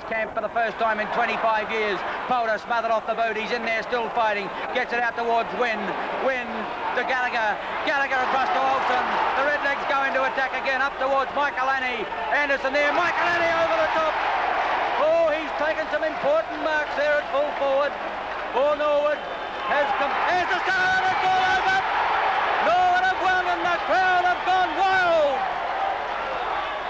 camp for the first time in 25 years. Polder smothered off the boot. He's in there still fighting. Gets it out towards Wynn. Wynn to Gallagher. Gallagher across to Olsen. The Redlegs go into attack again up towards Michaelani. Anderson there. Michaelani over the top. Oh, he's taken some important marks there at full forward. Oh, Norwood has come. Here's the start. It's all over. Norwood have won and the crowd have gone wild.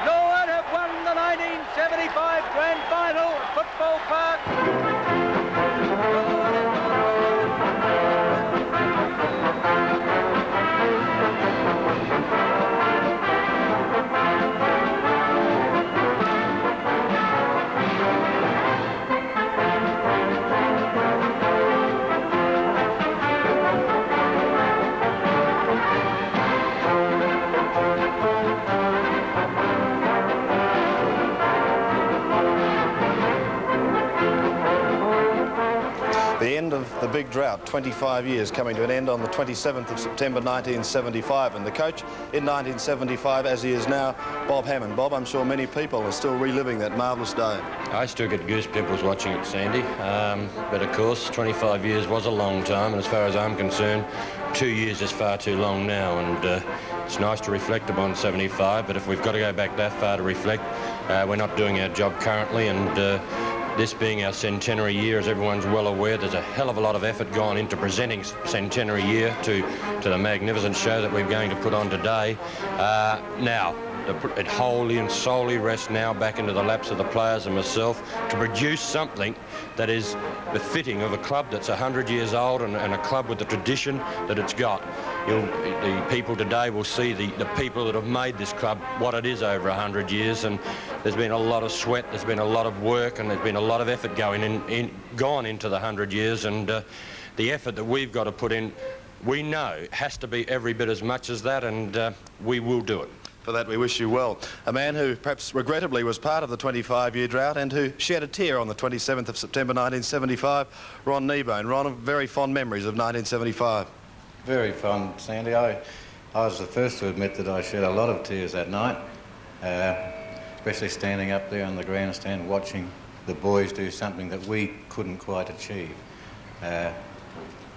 Norwood have won the 1975 Grand Final at Football Park. The end of the big drought, 25 years, coming to an end on the 27th of September 1975, and the coach in 1975, as he is now, Bob Hammond. Bob, I'm sure many people are still reliving that marvellous day. I still get goose pimples watching it, Sandy, but of course 25 years was a long time, and as far as I'm concerned 2 years is far too long now, and it's nice to reflect upon 75, but if we've got to go back that far to reflect, we're not doing our job currently, and this being our centenary year, as everyone's well aware, there's a hell of a lot of effort gone into presenting centenary year to the magnificent show that we're going to put on today. Now, it wholly and solely rests now back into the laps of the players and myself to produce something that is befitting of a club that's 100 years old and a club with the tradition that it's got. The people today will see the people that have made this club what it is over 100 years, and there's been a lot of sweat, there's been a lot of work, and there's been a lot of effort gone into the 100 years, and the effort that we've got to put in, we know has to be every bit as much as that, and we will do it. For that, we wish you well. A man who perhaps regrettably was part of the 25-year drought and who shed a tear on the 27th of September 1975, Ron Kneebone. Ron, very fond memories of 1975. Very fond, Sandy. I was the first to admit that I shed a lot of tears that night, especially standing up there on the grandstand watching the boys do something that we couldn't quite achieve. And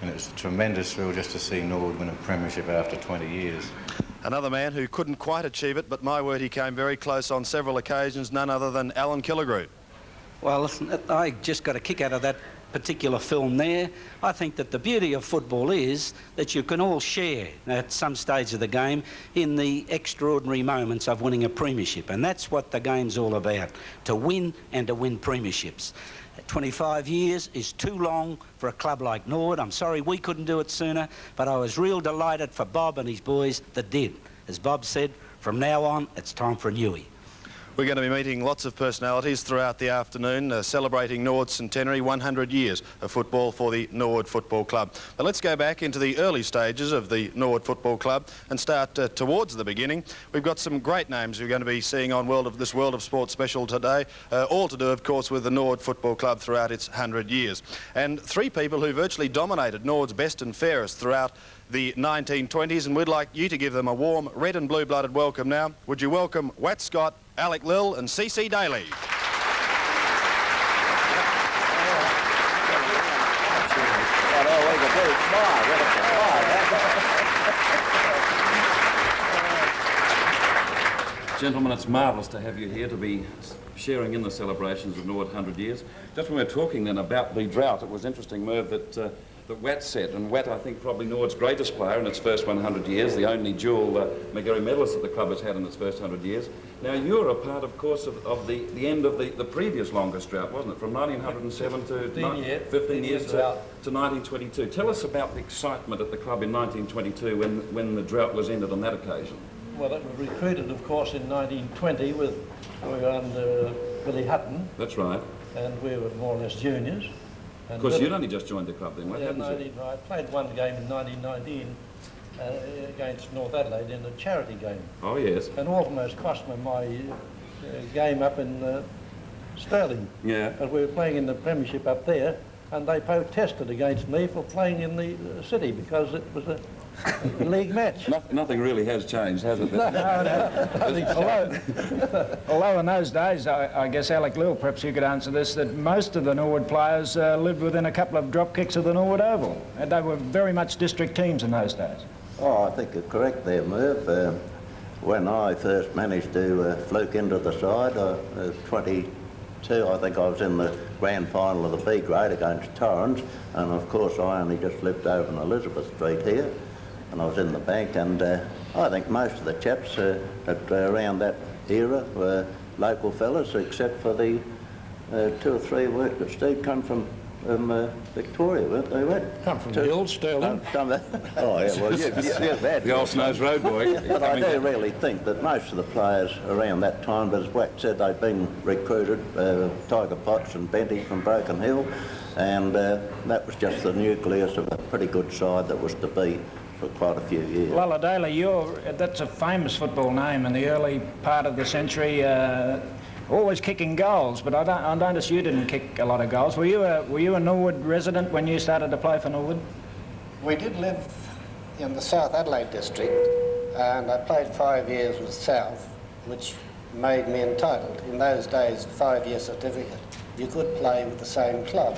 it was a tremendous thrill just to see Norwood win a premiership after 20 years. Another man who couldn't quite achieve it, but my word, he came very close on several occasions, none other than Alan Killigrew. Well, listen, I just got a kick out of that particular film there. I think that the beauty of football is that you can all share at some stage of the game in the extraordinary moments of winning a premiership, and that's what the game's all about, to win and to win premierships. 25 years is too long for a club like Norwood. I'm sorry we couldn't do it sooner, but I was real delighted for Bob and his boys that did. As Bob said, from now on, it's time for a newie. We're going to be meeting lots of personalities throughout the afternoon, celebrating Norwood's centenary, 100 years of football for the Norwood Football Club. But let's go back into the early stages of the Norwood Football Club and start towards the beginning. We've got some great names we're going to be seeing on this World of Sport special today, all to do, of course, with the Norwood Football Club throughout its 100 years. And three people who virtually dominated Norwood's best and fairest throughout the 1920s, and we'd like you to give them a warm red and blue-blooded welcome now. Would you welcome Wat Scott, Alec Lill and C.C. Daly. Gentlemen, it's marvellous to have you here to be sharing in the celebrations of Norwood 100 years. Just when we were talking then about the drought, it was interesting, Merv, that Wat said, and Wat, I think, probably Norwood's greatest player in its first 100 years, the only dual Magarey medalist that the club has had in its first 100 years. Now, you're a part, of course, of the end of the previous longest drought, wasn't it? From 1907 to 15 years to 1922. Tell us about the excitement at the club in 1922 when the drought was ended on that occasion. Well, it was recruited, of course, in 1920 we were under Billy Hutton. That's right. And we were more or less juniors. Of course, you'd only just joined the club then, hadn't you? I played one game in 1919 against North Adelaide in a charity game. Oh, yes. And almost cost me my game up in Stirling. Yeah. But we were playing in the Premiership up there, and they protested against me for playing in the city because it was league match. Nothing really has changed, has it? Although in those days, I guess Alec Lill, perhaps you could answer this, that most of the Norwood players lived within a couple of drop kicks of the Norwood Oval. And they were very much district teams in those days. Oh, I think you're correct there, Merv. When I first managed to fluke into the side, I was 22, I think I was in the grand final of the B grade against Torrens, and of course I only just lived over in Elizabeth Street here, and I was in the bank, and I think most of the chaps around that era were local fellas, except for the 2 or 3 who worked at Steve come from Victoria, weren't they? Come from Guild, Stirling. Oh, yeah, well, you're bad. The old Snows Road boy. But I do really think that most of the players around that time, but as Wack said, they'd been recruited, Tiger Potts and Benty from Broken Hill, and that was just the nucleus of a pretty good side that was to be for quite a few years. Lolla that's a famous football name in the early part of the century. Always kicking goals, but I notice you didn't kick a lot of goals. Were you a Norwood resident when you started to play for Norwood? We did live in the South Adelaide district, and I played 5 years with South, which made me entitled. In those days, 5-year certificate. You could play with the same club.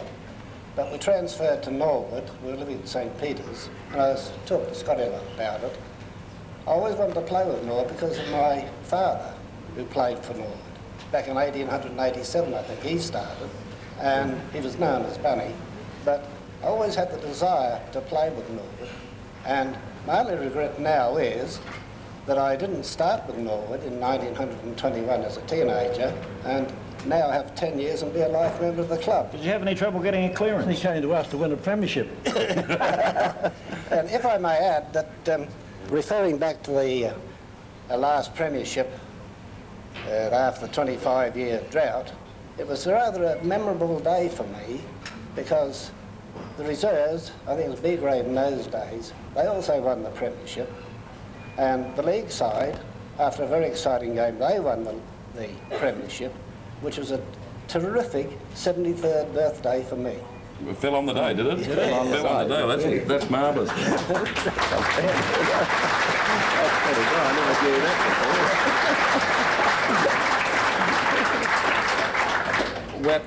But we transferred to Norwood. We were living at St. Peter's, and I was talking to Scotty about it. I always wanted to play with Norwood because of my father, who played for Norwood. Back in 1887, I think he started, and he was known as Bunny. But I always had the desire to play with Norwood, and my only regret now is that I didn't start with Norwood in 1921 as a teenager, and now I have 10 years and be a life member of the club. Did you have any trouble getting a clearance? He came to us to win a premiership. And if I may add that, referring back to the last premiership, after the 25-year drought, it was rather a memorable day for me because the reserves, I think it was B grade in those days, they also won the premiership, and the league side, after a very exciting game, they won the premiership, which was a terrific 73rd birthday for me. It fell on the day, did it? It fell on the day. That's marvellous. That's pretty good. I never knew that before.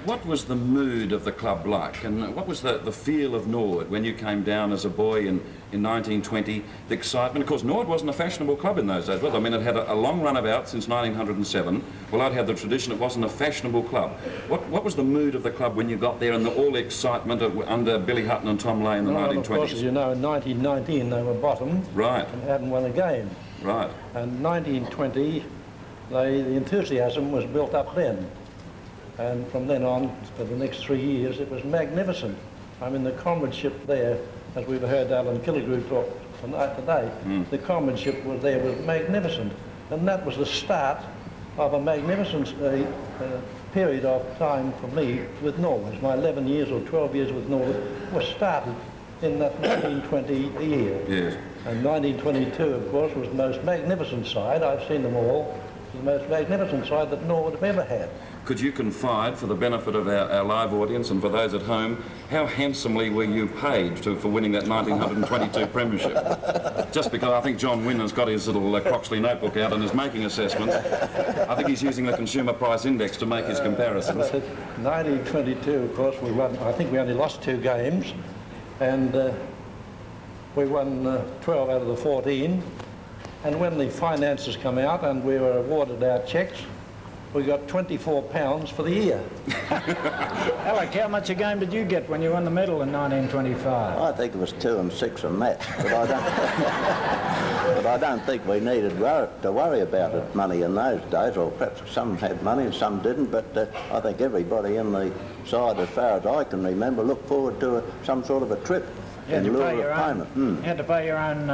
What was the mood of the club like, and what was the feel of Norwood when you came down as a boy in 1920, the excitement? Of course, Norwood wasn't a fashionable club in those days, was it? I mean, it had a long run about since 1907. Well, I'd had the tradition it wasn't a fashionable club. What was the mood of the club when you got there and all the excitement under Billy Hutton and Tom Lay in the 1920s? Of course, as you know, in 1919 they were bottom. Right. And hadn't won a game. Right. And 1920, the enthusiasm was built up then. And from then on, for the next 3 years, it was magnificent. I mean, the comradeship there, as we've heard Alan Killigrew talk today, the comradeship was there was magnificent. And that was the start of a magnificent period of time for me with Norwood. My 11 years or 12 years with Norwood was started in that 1920 year. Yes. And 1922, of course, was the most magnificent side. I've seen them all. The most magnificent side that Norwood have ever had. Could you confide, for the benefit of our live audience and for those at home, how handsomely were you paid for winning that 1922 premiership? Just because I think John Wynn has got his little Croxley notebook out and is making assessments. I think he's using the Consumer Price Index to make his comparisons. 1922, of course, we won. I think we only lost 2 games, and we won 12 out of the 14. And when the finances come out and we were awarded our cheques, we got £24 for the year. Alec, how much a game did you get when you won the medal in 1925? I think it was 2 and 6 a match, but I don't think we needed to worry about it, money in those days, or perhaps some had money and some didn't, but I think everybody in the side, as far as I can remember, looked forward to some sort of a trip. You had to pay your own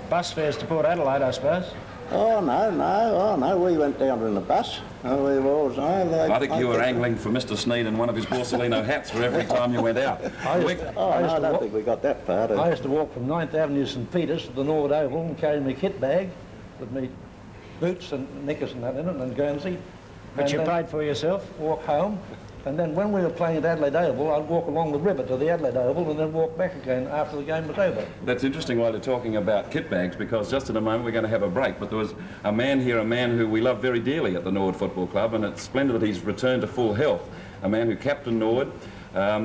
bus fares to Port Adelaide, I suppose. Oh, no, we went down in the bus. We were always, I think you were angling for Mr. Sneed in one of his Borsalino hats for every time you went out. I don't think we got that far. I used to walk from 9th Avenue St. Peter's to the Norwood Oval and carry my kit bag with me boots and knickers and that in it and Guernsey. But you paid for yourself? Walk home And then when we were playing at Adelaide Oval, I'd walk along the river to the Adelaide Oval and then walk back again after the game was over. That's interesting while you're talking about kit bags, because just in a moment we're going to have a break. But there was a man here, a man who we love very dearly at the Norwood Football Club, and it's splendid that he's returned to full health. A man who captained Norwood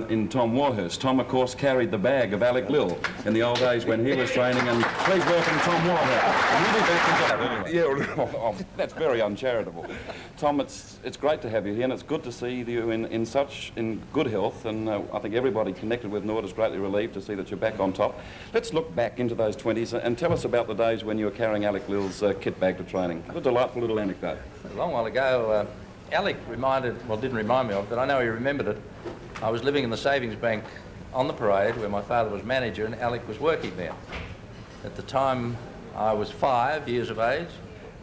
in Tom Warhurst. Tom, of course, carried the bag of Alec Lill in the old days when he was training, and please welcome Tom Warhurst. And he'll be back in yeah, that's very uncharitable. Tom, it's great to have you here, and it's good to see you in good health, and I think everybody connected with Norwood is greatly relieved to see that you're back on top. Let's look back into those 20s and tell us about the days when you were carrying Alec Lill's kit bag to training. A delightful little anecdote. A long while ago, Alec didn't remind me of, but I know he remembered it. I was living in the savings bank on the parade where my father was manager and Alec was working there. At the time, I was 5 years of age,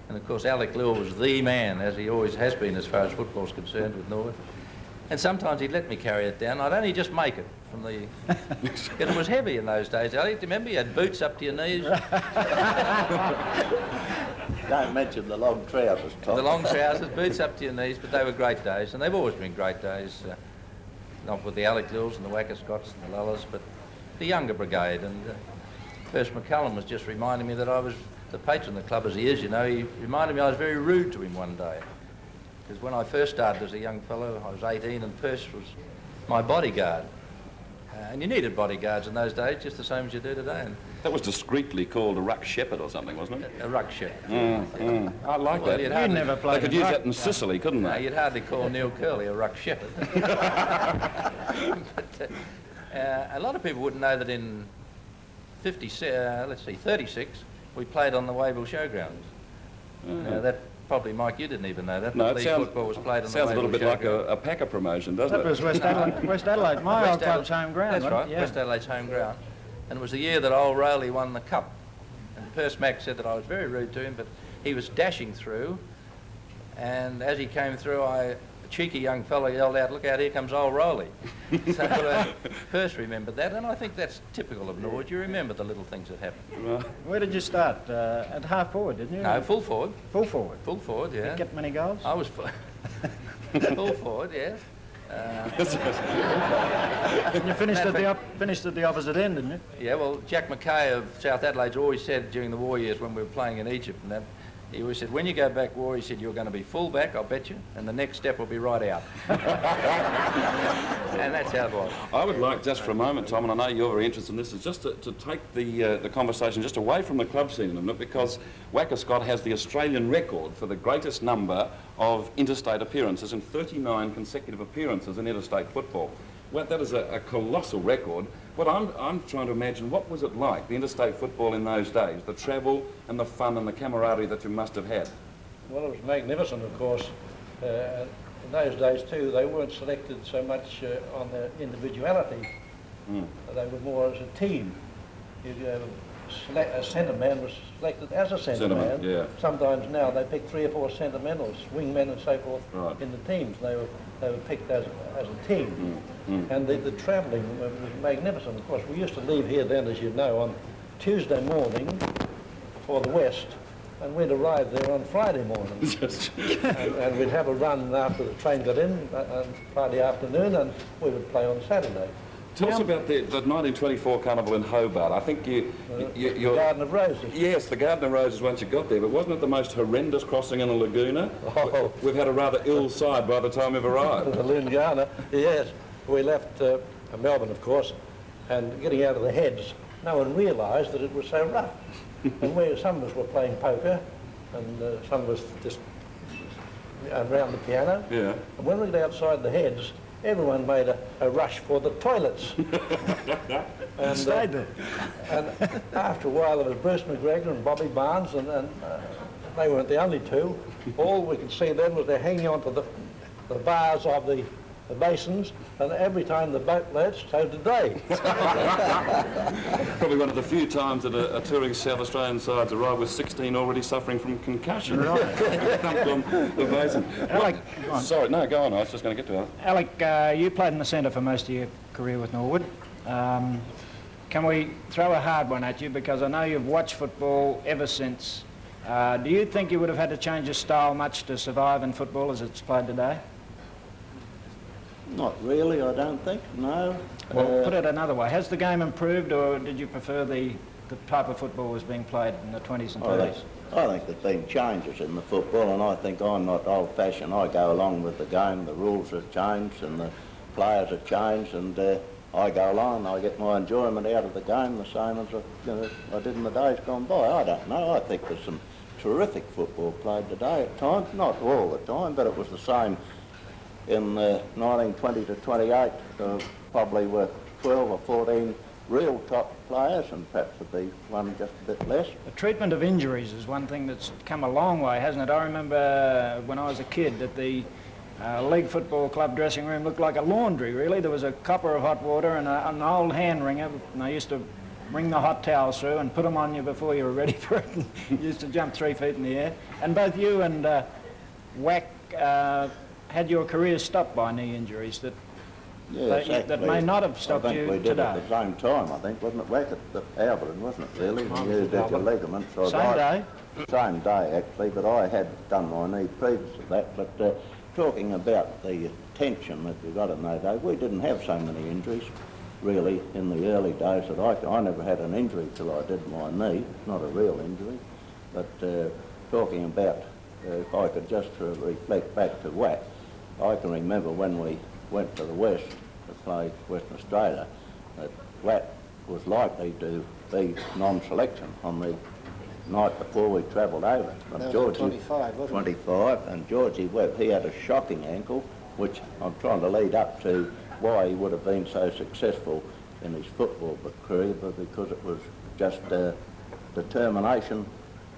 and of course Alec Lill was the man, as he always has been as far as football's concerned with Norwood. And sometimes he'd let me carry it down. I'd only just make it from the... It was heavy in those days, Alec. Do you remember you had boots up to your knees? Don't mention the long trousers, Tom. The long trousers, boots up to your knees, but they were great days, and they've always been great days. Not with the Alec Lills and the Wacker Scotts and the Lullas, but the younger brigade. And first McCullum was just reminding me that I was the patron of the club as he is, you know. He reminded me I was very rude to him one day. Because when I first started as a young fellow, I was 18, and Perce was my bodyguard. And you needed bodyguards in those days, just the same as you do today. And that was discreetly called a ruck shepherd or something, wasn't it? A ruck shepherd. I like that. You never played. They could use that in Sicily, couldn't they? No, you'd hardly call Neil Curley a ruck shepherd. But, a lot of people wouldn't know that in 36, we played on the Wayville Showgrounds. That probably, Mike, you didn't even know that. No, football was played on the sounds a little bit like Showgrounds. a Packer promotion, doesn't it? That was West Adelaide, my old club's home ground. That's right, yeah. West Adelaide's home ground. And it was the year that old Rowley won the cup. And Perce Mac said that I was very rude to him, but he was dashing through, and as he came through, a cheeky young fellow yelled out, "Look out, here comes old Rowley." So Perce remembered that, and I think that's typical of Norwood. You remember the little things that happen. Right. Where did you start? At half forward, didn't you? No, full forward. Full forward? Full forward, yeah. Did you get many goals? I was full forward, yes. You finished at the opposite end, didn't you? Yeah, well, Jack Mackay of South Adelaide's always said during the war years when we were playing in Egypt and that, he always said, when you go back war, he said, you're going to be full back, I'll bet you, and the next step will be right out. And that's how it was. I would like just for a moment, Tom, and I know you're very interested in this, is just to take the conversation just away from the club scene in a minute, because Wacker Scott has the Australian record for the greatest number of interstate appearances and 39 consecutive appearances in interstate football. Well, that is a colossal record. But I'm trying to imagine, what was it like, the interstate football in those days, the travel and the fun and the camaraderie that you must have had? Well, it was magnificent, of course. In those days, too, they weren't selected so much on their individuality. They were more as a team. A centre man was selected as a centre man. Yeah. Sometimes now they pick 3 or 4 centre men or swing men and so forth in the teams. They were picked as a team. And the travelling was magnificent. Of course, we used to leave here then, as you know, on Tuesday morning for the West, and we'd arrive there on Friday morning. and we'd have a run after the train got in on Friday afternoon, and we would play on Saturday. Tell us about the 1924 Carnival in Hobart. I think the Garden of Roses. Yes, the Garden of Roses once you got there, but wasn't it the most horrendous crossing in the Laguna? Oh. We've had a rather ill side by the time we've arrived. The Lungana, yes. We left Melbourne, of course, and getting out of the heads, no one realised that it was so rough. And some of us were playing poker, and some of us just around the piano. Yeah. And when we got outside the heads, everyone made a rush for the toilets. And stayed there. And after a while, there was Bruce McGregor and Bobby Barnes, and they weren't the only two. All we could see then was they're hanging onto the bars of the basins, and every time the boat lurched, so did they. Probably one of the few times that a touring South Australian side's arrived with 16 already suffering from concussion. Right. On the basin. Alec, sorry, no, go on. I was just going to get to it. Alec, you played in the centre for most of your career with Norwood. Can we throw a hard one at you, because I know you've watched football ever since. Do you think you would have had to change your style much to survive in football as it's played today? Not really, I don't think, no. Well, put it another way. Has the game improved, or did you prefer the type of football was being played in the 20s and 30s? I think there's been changes in the football, and I think I'm not old-fashioned. I go along with the game. The rules have changed and the players have changed, and I go along and I get my enjoyment out of the game the same as I did in the days gone by. I don't know. I think there's some terrific football played today at times. Not all the time, but it was the same in 1920 to 28. Probably were 12 or 14 real top players, and perhaps there'd be one just a bit less. The treatment of injuries is one thing that's come a long way, hasn't it? I remember when I was a kid that the league football club dressing room looked like a laundry, really. There was a copper of hot water and an old hand wringer, and I used to bring the hot towels through and put them on you before you were ready for it. You used to jump 3 feet in the air. And both you and Wack had your careers stopped by knee injuries that may not have stopped you today. I think we did at the same time, I think, wasn't it, Wack, at Alberton, wasn't it, really? You did your ligaments. So same day? Same day, actually, but I had done my knee previous to that. But talking about the attention that we got in those days, we didn't have so many injuries, really, in the early days that I never had an injury till I did my knee, not a real injury. But talking about, if I could just reflect back to Wack, I can remember when we went to the West to play Western Australia, that Wack was likely to be non-selection on the night before we travelled over. That was 25, wasn't it? 25, and Georgie Webb, he had a shocking ankle, which I'm trying to lead up to why he would have been so successful in his football career, but because it was just determination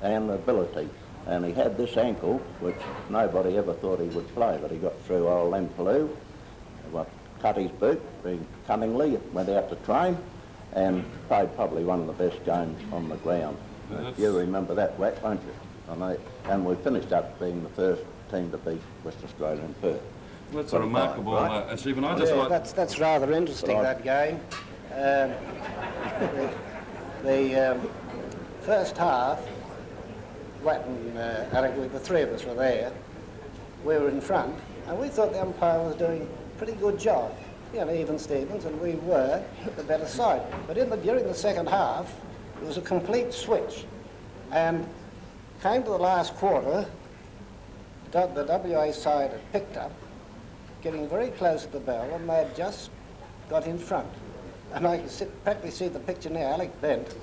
and ability. And he had this ankle, which nobody ever thought he would play, but he got through old Lempaloo, cut his boot, very cunningly, went out to train, and played probably one of the best games on the ground. You remember that, Wack, won't you? And we finished up being the first team to beat West Australia in Perth. Well, that's a remarkable achievement. That's rather interesting, that game. The first half, Watt and Alec, the three of us were there. We were in front, and we thought the umpire was doing a pretty good job. You know, even Stevens, and we were the better side. But during the second half, it was a complete switch, and came to the last quarter, the WA side had picked up, getting very close to the bell, and they had just got in front. And I can practically see the picture now. Alec Bent,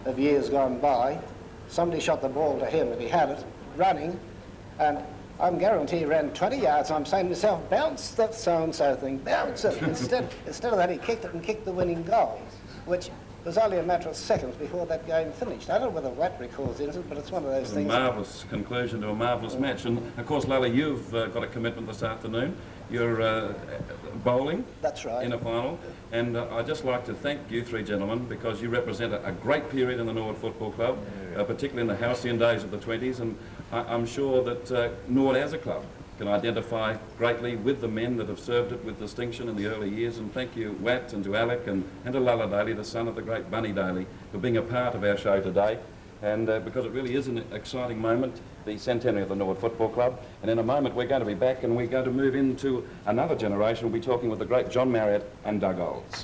of years gone by, somebody shot the ball to him, and he had it, running, and I'm guaranteed he ran 20 yards. I'm saying to myself, bounce that so-and-so thing, bounce it. Instead of that, he kicked it and kicked the winning goal, which was only a matter of seconds before that game finished. I don't know whether Watt recalls the incident, but it's one of those things. A marvellous conclusion to a marvellous match. And, of course, Lally, you've got a commitment this afternoon. You're bowling. That's right. In a final. And I'd just like to thank you three gentlemen, because you represent a great period in the Norwood Football Club, particularly in the halcyon days of the 20s. And I'm sure that Norwood as a club can identify greatly with the men that have served it with distinction in the early years. And thank you, Watt, and to Alec, and to Lulla Daly, the son of the great Bunny Daly, for being a part of our show today. And because it really is an exciting moment, the centenary of the Norwood Football Club. And in a moment we're going to be back, and we're going to move into another generation. We'll be talking with the great John Marriott and Doug Olds.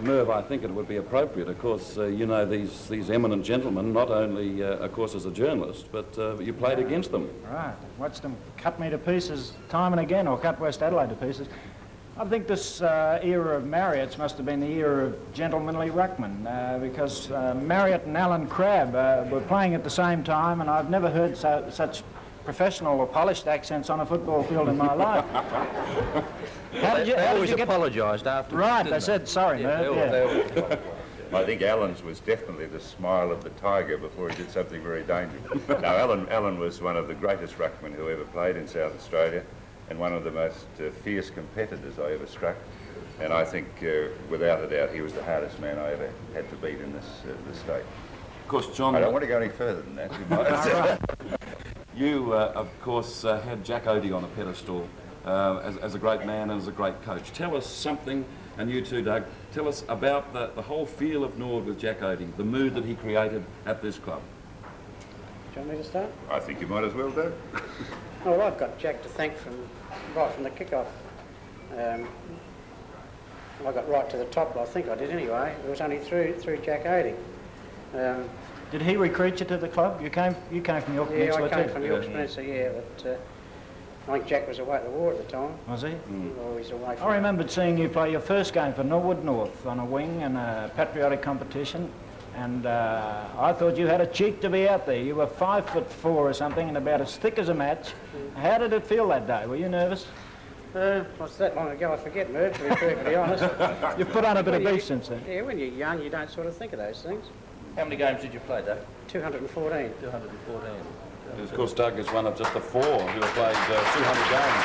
Merv, I think it would be appropriate, of course, you know these eminent gentlemen, not only, of course, as a journalist, but you played against them. Right. Watched them cut me to pieces time and again, or cut West Adelaide to pieces. I think this era of Marriott's must have been the era of gentlemanly ruckman, because Marriott and Alan Crabb were playing at the same time, and I've never heard such professional or polished accents on a football field in my life. They always apologised after. Right, they said sorry, Merv. I think Alan's was definitely the smile of the tiger before he did something very dangerous. Now, Alan was one of the greatest ruckmen who ever played in South Australia, and one of the most fierce competitors I ever struck. And I think, without a doubt, he was the hardest man I ever had to beat in this state. Of course, John... I don't want to go any further than that. You might. You, of course, had Jack Oatey on a pedestal as a great man and as a great coach. Tell us something, and you too, Doug, tell us about the whole feel of Norwood with Jack Oatey, the mood that he created at this club. Do you want me to start? I think you might as well do. Well, I've got Jack to thank right from the kick-off. I got right to the top, I think I did anyway. It was only through Jack Oatey. Did he recruit you to the club? You came from York Peninsula too? Yeah, I came from York Peninsula, yeah. But I think Jack was away at the war at the time. Was he? Always away from I remembered seeing you play your first game for Norwood North on a wing in a patriotic competition, and I thought you had a cheek to be out there. You were 5'4" or something and about as thick as a match. How did it feel that day? Were you nervous? What's that long ago? I forget, Merv, to be perfectly honest. You've put on a bit of beef since then. Yeah, when you're young, you don't sort of think of those things. How many games did you play, Doug? 214. 214. And of course, Doug is one of just the 4 who have played 200 games.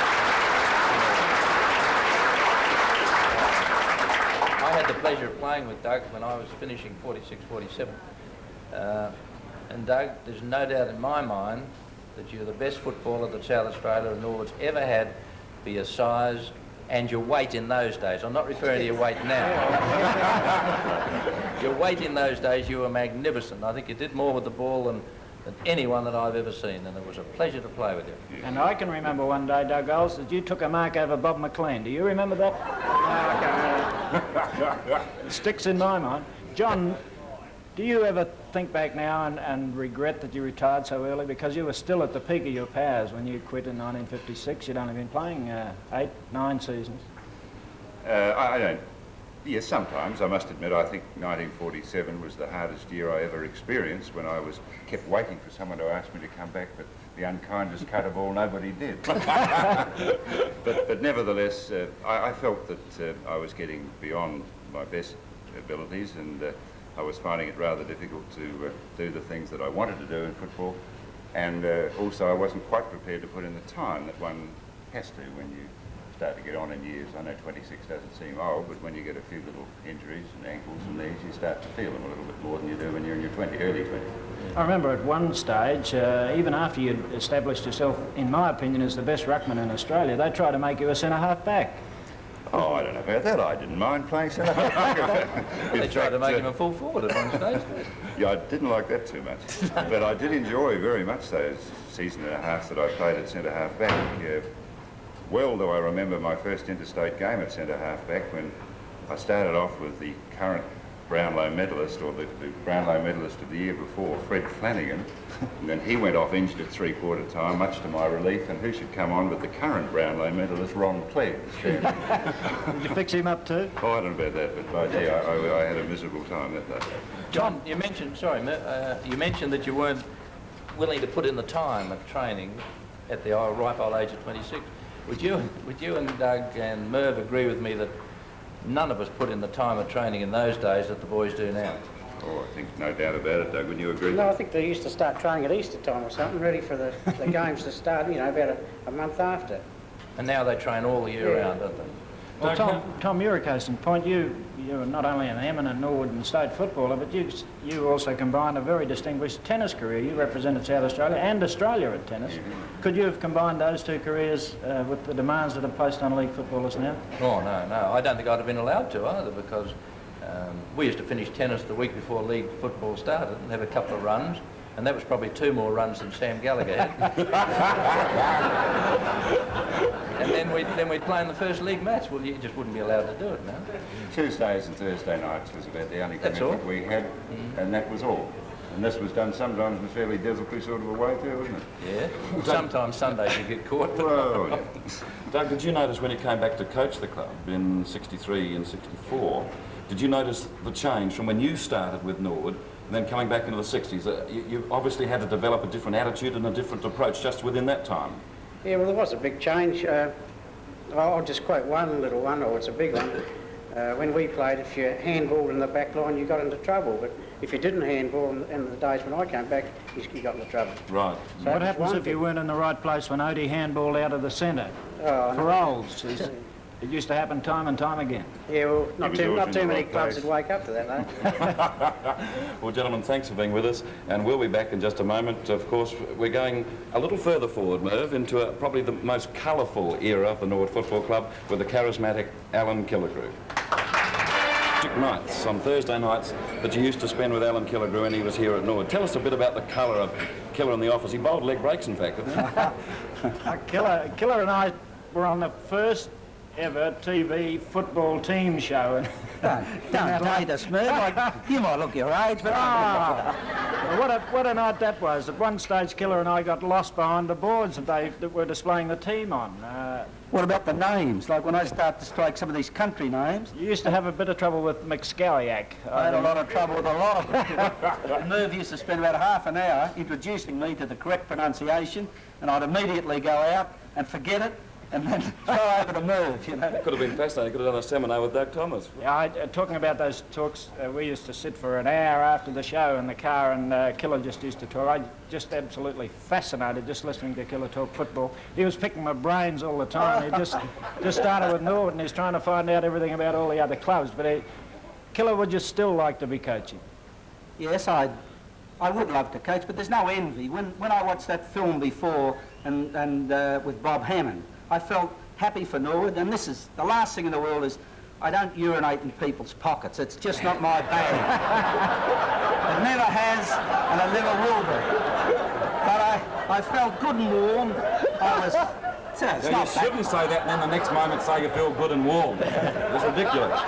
I had the pleasure of playing with Doug when I was finishing 46, 47. And Doug, there's no doubt in my mind that you're the best footballer that South Australia and Norwood's ever had for your size and your weight in those days. I'm not referring to your weight now. Your weight in those days, you were magnificent. I think you did more with the ball than anyone that I've ever seen, and it was a pleasure to play with you. And I can remember one day, Doug Oles, that you took a mark over Bob McLean. Do you remember that? No, I can't remember. It sticks in my mind. John, do you ever think back now and regret that you retired so early? Because you were still at the peak of your powers when you quit in 1956. You'd only been playing 8, 9 seasons. I don't. Yes, sometimes. I must admit, I think 1947 was the hardest year I ever experienced when I was kept waiting for someone to ask me to come back, but the unkindest cut of all, nobody did. but nevertheless, I felt that I was getting beyond my best abilities, and I was finding it rather difficult to do the things that I wanted to do in football, and also I wasn't quite prepared to put in the time that one has to when you start to get on in years. I know 26 doesn't seem old, but when you get a few little injuries and ankles and knees, you start to feel them a little bit more than you do when you're in your early 20s. I remember at one stage, even after you'd established yourself, in my opinion, as the best ruckman in Australia, they tried to make you a centre-half back. Oh, I don't know about that. I didn't mind playing centre-half. They tried to make him a full forward at one stage. Yeah, I didn't like that too much. But I did enjoy very much those season and a half that I played at centre-half back. Well do I remember my first interstate game at centre-half back when I started off with the current Brownlow medalist, or the Brownlow medalist of the year before, Fred Flanagan, and then he went off injured at three-quarter time, much to my relief, and who should come on but the current Brownlow medalist, Ron Clegg. Did you fix him up too? Oh, I don't know about that, but yeah, I had a miserable time that day. John, you mentioned, you mentioned that you weren't willing to put in the time of training at the ripe old age of 26. Would you and Doug and Merv agree with me that none of us put in the time of training in those days that the boys do now? Oh, I think no doubt about it, Doug. Wouldn't you agree? No, I think they used to start training at Easter time or something, ready for the games to start, you know, about a month after. And now they train all the year round, don't they? Well, Tom, you're a case in point. You're not only an eminent Norwood and State footballer, but you also combined a very distinguished tennis career. You represented South Australia and Australia at tennis. Mm-hmm. Could you have combined those two careers with the demands that are placed on league footballers now? Oh, no. I don't think I'd have been allowed to either, because we used to finish tennis the week before league football started and have a couple of runs, and that was probably 2 more runs than Sam Gallagher had. And then we'd play in the first league match. Well, you just wouldn't be allowed to do it now. Tuesdays and Thursday nights was about the only commitment we had, and that was all. And this was done sometimes in a fairly desultory sort of a way too, wasn't it? Yeah. Sometimes Sundays you get caught. Oh, yeah. Doug, did you notice when you came back to coach the club in 63 and 64, did you notice the change from when you started with Norwood and then coming back into the 60s? You obviously had to develop a different attitude and a different approach just within that time. Yeah, well, there was a big change. I'll just quote one little one, or it's a big one. When we played, if you handballed in the back line, you got into trouble. But if you didn't handball in the days when I came back, you got into trouble. Right. So what happens if you weren't in the right place when Oatey handballed out of the centre? For olds. It used to happen time and time again. Yeah, well, not too many clubs would wake up to that, though. Well, gentlemen, thanks for being with us, and we'll be back in just a moment. Of course, we're going a little further forward, Merv, into probably the most colourful era of the Norwood Football Club with the charismatic Alan Killigrew. Nights, on Thursday nights, that you used to spend with Alan Killigrew when he was here at Norwood. Tell us a bit about the colour of Killer in the office. He bowled leg breaks, in fact, didn't he? Killer and I were on the first ever TV football team show. Don't date us, Merv. Like, you might look your age, but... What a night that was. At one stage, Killer and I got lost behind the boards that were displaying the team on. What about the names? Like when I start to strike some of these country names... You used to have a bit of trouble with McScalliac. I had a lot of trouble with a lot of them. Merv used to spend about half an hour introducing me to the correct pronunciation, and I'd immediately go out and forget it, and then throw over to Merv, you know. Could have been fascinating. Could have done a seminar with Doug Thomas. Yeah, talking about those talks, we used to sit for an hour after the show in the car, and Killer just used to talk. I just absolutely fascinated just listening to Killer talk football. He was picking my brains all the time. He just started with Norwood, and he's trying to find out everything about all the other clubs. But Killer would just still like to be coaching. Yes, I would love to coach, but there's no envy. When I watched that film before and with Bob Hammond, I felt happy for Norwood, and this is the last thing in the world is I don't urinate in people's pockets. It's just not my bag. It never has, and it never will be. But I felt good and warm. You shouldn't say that and then the next moment say you feel good and warm. It's ridiculous.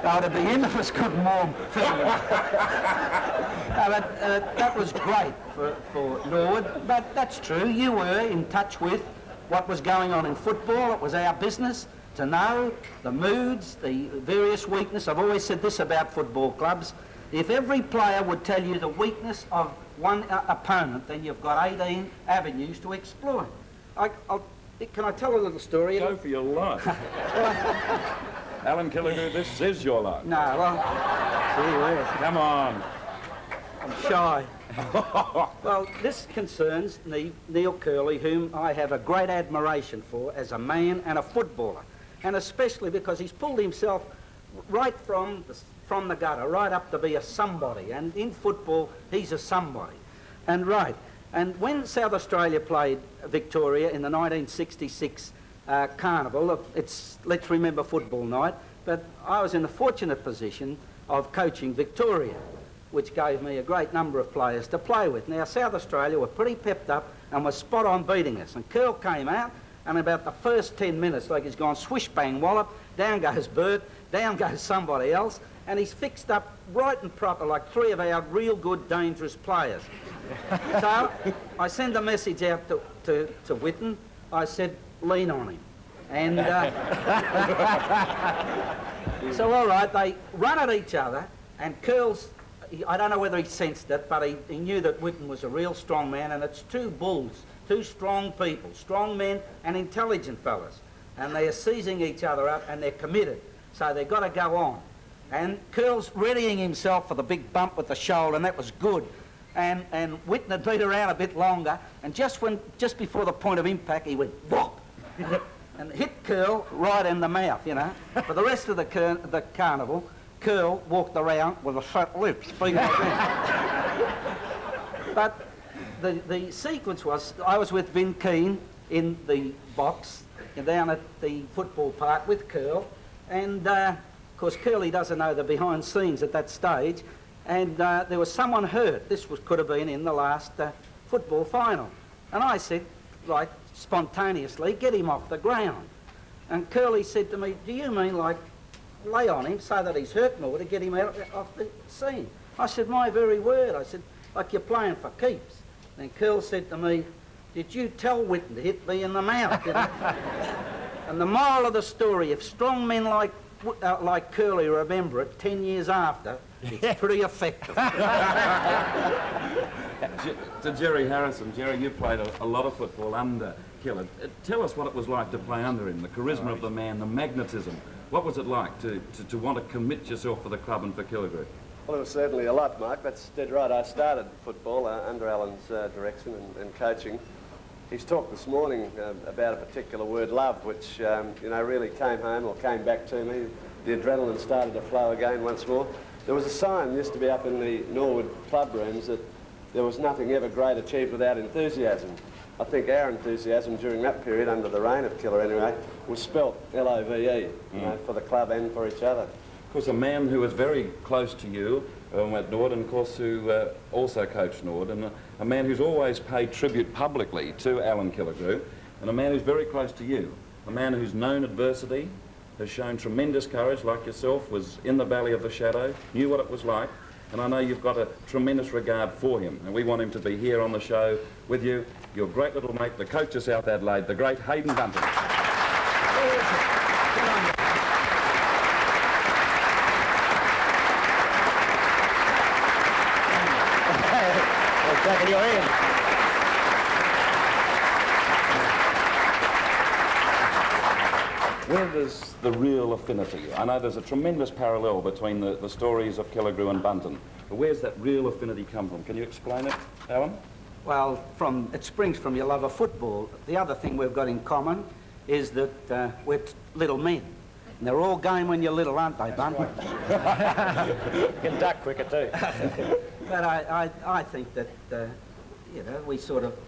No, to be in it was good and warm. That was great for Norwood, but that's true. You were in touch with what was going on in football. It was our business to know the moods, the various weaknesses. I've always said this about football clubs. If every player would tell you the weakness of one opponent, then you've got 18 avenues to exploit. Can I tell a little story? Go for your life. Alan Killigrew, this is your life. No, well, gee whiz. Come on. I'm shy. Well, this concerns Neil Curley, whom I have a great admiration for as a man and a footballer, and especially because he's pulled himself right from the gutter, right up to be a somebody, and in football, he's a somebody. And when South Australia played Victoria in the 1966 Carnival, it's Let's Remember Football Night, but I was in the fortunate position of coaching Victoria, which gave me a great number of players to play with. Now, South Australia were pretty pepped up and were spot on beating us. And Curl came out, and about the first 10 minutes, like he's gone swish, bang, wallop, down goes Bert, down goes somebody else, and he's fixed up right and proper like three of our real good, dangerous players. So I send a message out to Whitten. I said, lean on him. And so, all right, they run at each other, and Curl's, I don't know whether he sensed it, but he knew that Whitten was a real strong man, and it's two bulls, two strong people, strong men and intelligent fellas. And they are seizing each other up, and they're committed. So they've got to go on. And Curl's readying himself for the big bump with the shoulder, and that was good. And Whitten had beat around a bit longer, and just before the point of impact, he went whop, and hit Curl right in the mouth, you know. For the rest of the carnival, Curl walked around with a shut lips, speaking like that. But the sequence was, I was with Vin Keane in the box down at the football park with Curl, and of course Curly doesn't know the behind scenes at that stage, and there was someone hurt. This could have been in the last football final. And I said, like, spontaneously, get him off the ground. And Curly said to me, do you mean like lay on him so that he's hurt more to get him out off the scene? I said, my very word. I said, like you're playing for keeps. And Curl said to me, did you tell Whitten to hit me in the mouth? You know? And the moral of the story, if strong men like Curly remember it 10 years after, it's pretty effective. To Jerry Harrison. Jerry, you played a lot of football under Killer. Tell us what it was like to play under him, the charisma of the man, the magnetism. What was it like to want to commit yourself for the club and for Killigrew? Well, it was certainly a lot, Mark. That's dead right. I started football under Alan's direction and coaching. He's talked this morning about a particular word, love, which, you know, really came home or came back to me. The adrenaline started to flow again once more. There was a sign used to be up in the Norwood club rooms that there was nothing ever great achieved without enthusiasm. I think our enthusiasm during that period, under the reign of Killer anyway, was spelt L-O-V-E, you know, for the club and for each other. Of course, a man who was very close to you, at Norwood, and of course who also coached Norwood, and a man who's always paid tribute publicly to Alan Killigrew, and a man who's very close to you, a man who's known adversity, has shown tremendous courage, like yourself, was in the valley of the shadow, knew what it was like, and I know you've got a tremendous regard for him, and we want him to be here on the show with you, your great little mate, the coach of South Adelaide, the great Hayden Bunton. Back in your hand. Where does the real affinity? I know there's a tremendous parallel between the stories of Killigrew and Bunton, but where's that real affinity come from? Can you explain it, Alan? Well, it springs from your love of football. The other thing we've got in common is that we're little men. And they're all game when you're little, aren't they, Bunton? You can duck quicker too. But I think that, you know,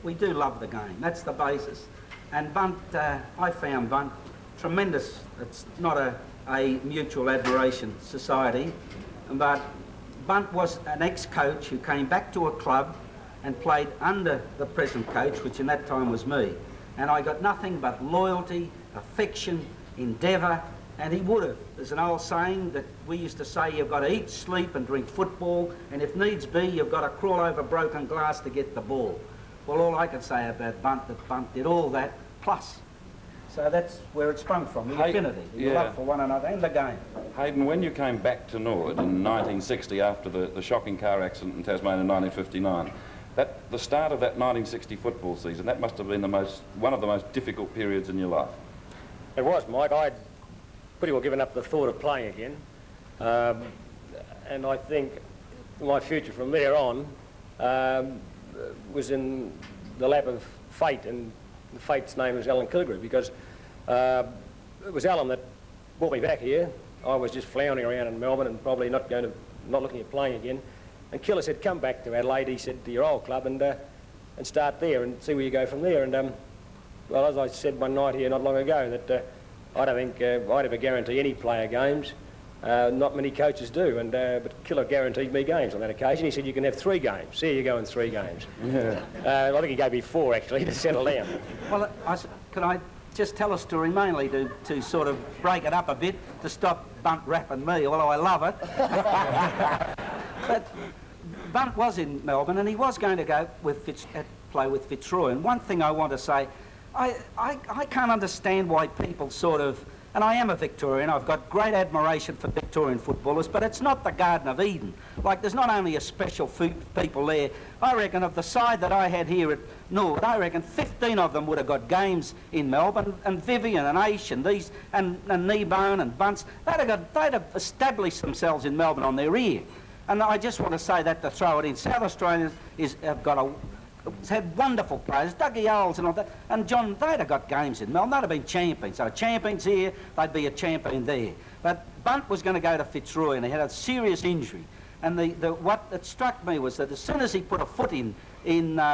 we do love the game. That's the basis. And Bunt, I found Bunt tremendous. It's not a mutual admiration society, but Bunt was an ex-coach who came back to a club and played under the present coach, which in that time was me. And I got nothing but loyalty, affection, endeavour, and he would have. There's an old saying that we used to say, you've got to eat, sleep and drink football, and if needs be, you've got to crawl over broken glass to get the ball. Well, all I can say about Bunt, that Bunt did all that, plus. So that's where it sprung from, the affinity, the love for one another and the game. Hayden, when you came back to Norwood in 1960 after the shocking car accident in Tasmania in 1959, the start of that 1960 football season, that must have been one of the most difficult periods in your life. It was, Mike. I'd pretty well given up the thought of playing again. And I think my future from there on was in the lap of fate, and the fate's name is Alan Killigrew, because it was Alan that brought me back here. I was just floundering around in Melbourne and probably not looking at playing again. And Killer said, come back to Adelaide, he said, to your old club and start there and see where you go from there. And well, as I said one night here not long ago, that I don't think I'd ever guarantee any player games. Not many coaches do, but Killer guaranteed me games on that occasion. He said, you can have 3 games. See, you go in 3 games. Yeah. I think he gave me 4, actually, to settle down. Well, could I just tell a story, mainly to sort of break it up a bit, to stop Bunt rapping me, although I love it. But Bunt was in Melbourne, and he was going to go play with Fitzroy. And one thing I want to say, I can't understand why people sort of, and I am a Victorian, I've got great admiration for Victorian footballers, but it's not the Garden of Eden. Like, there's not only a special people there. I reckon of the side that I had here at Norwood, I reckon 15 of them would have got games in Melbourne, and Vivian and Aish and these, and Kneebone and Bunce, they'd have established themselves in Melbourne on their ear. And I just want to say that to throw it in. South Australians have had wonderful players, Dougie Owls and all that. And John, they'd have got games in Melbourne. They'd have been champions. So champions here, they'd be a champion there. But Bunt was going to go to Fitzroy, and he had a serious injury. And what struck me was that as soon as he put a foot in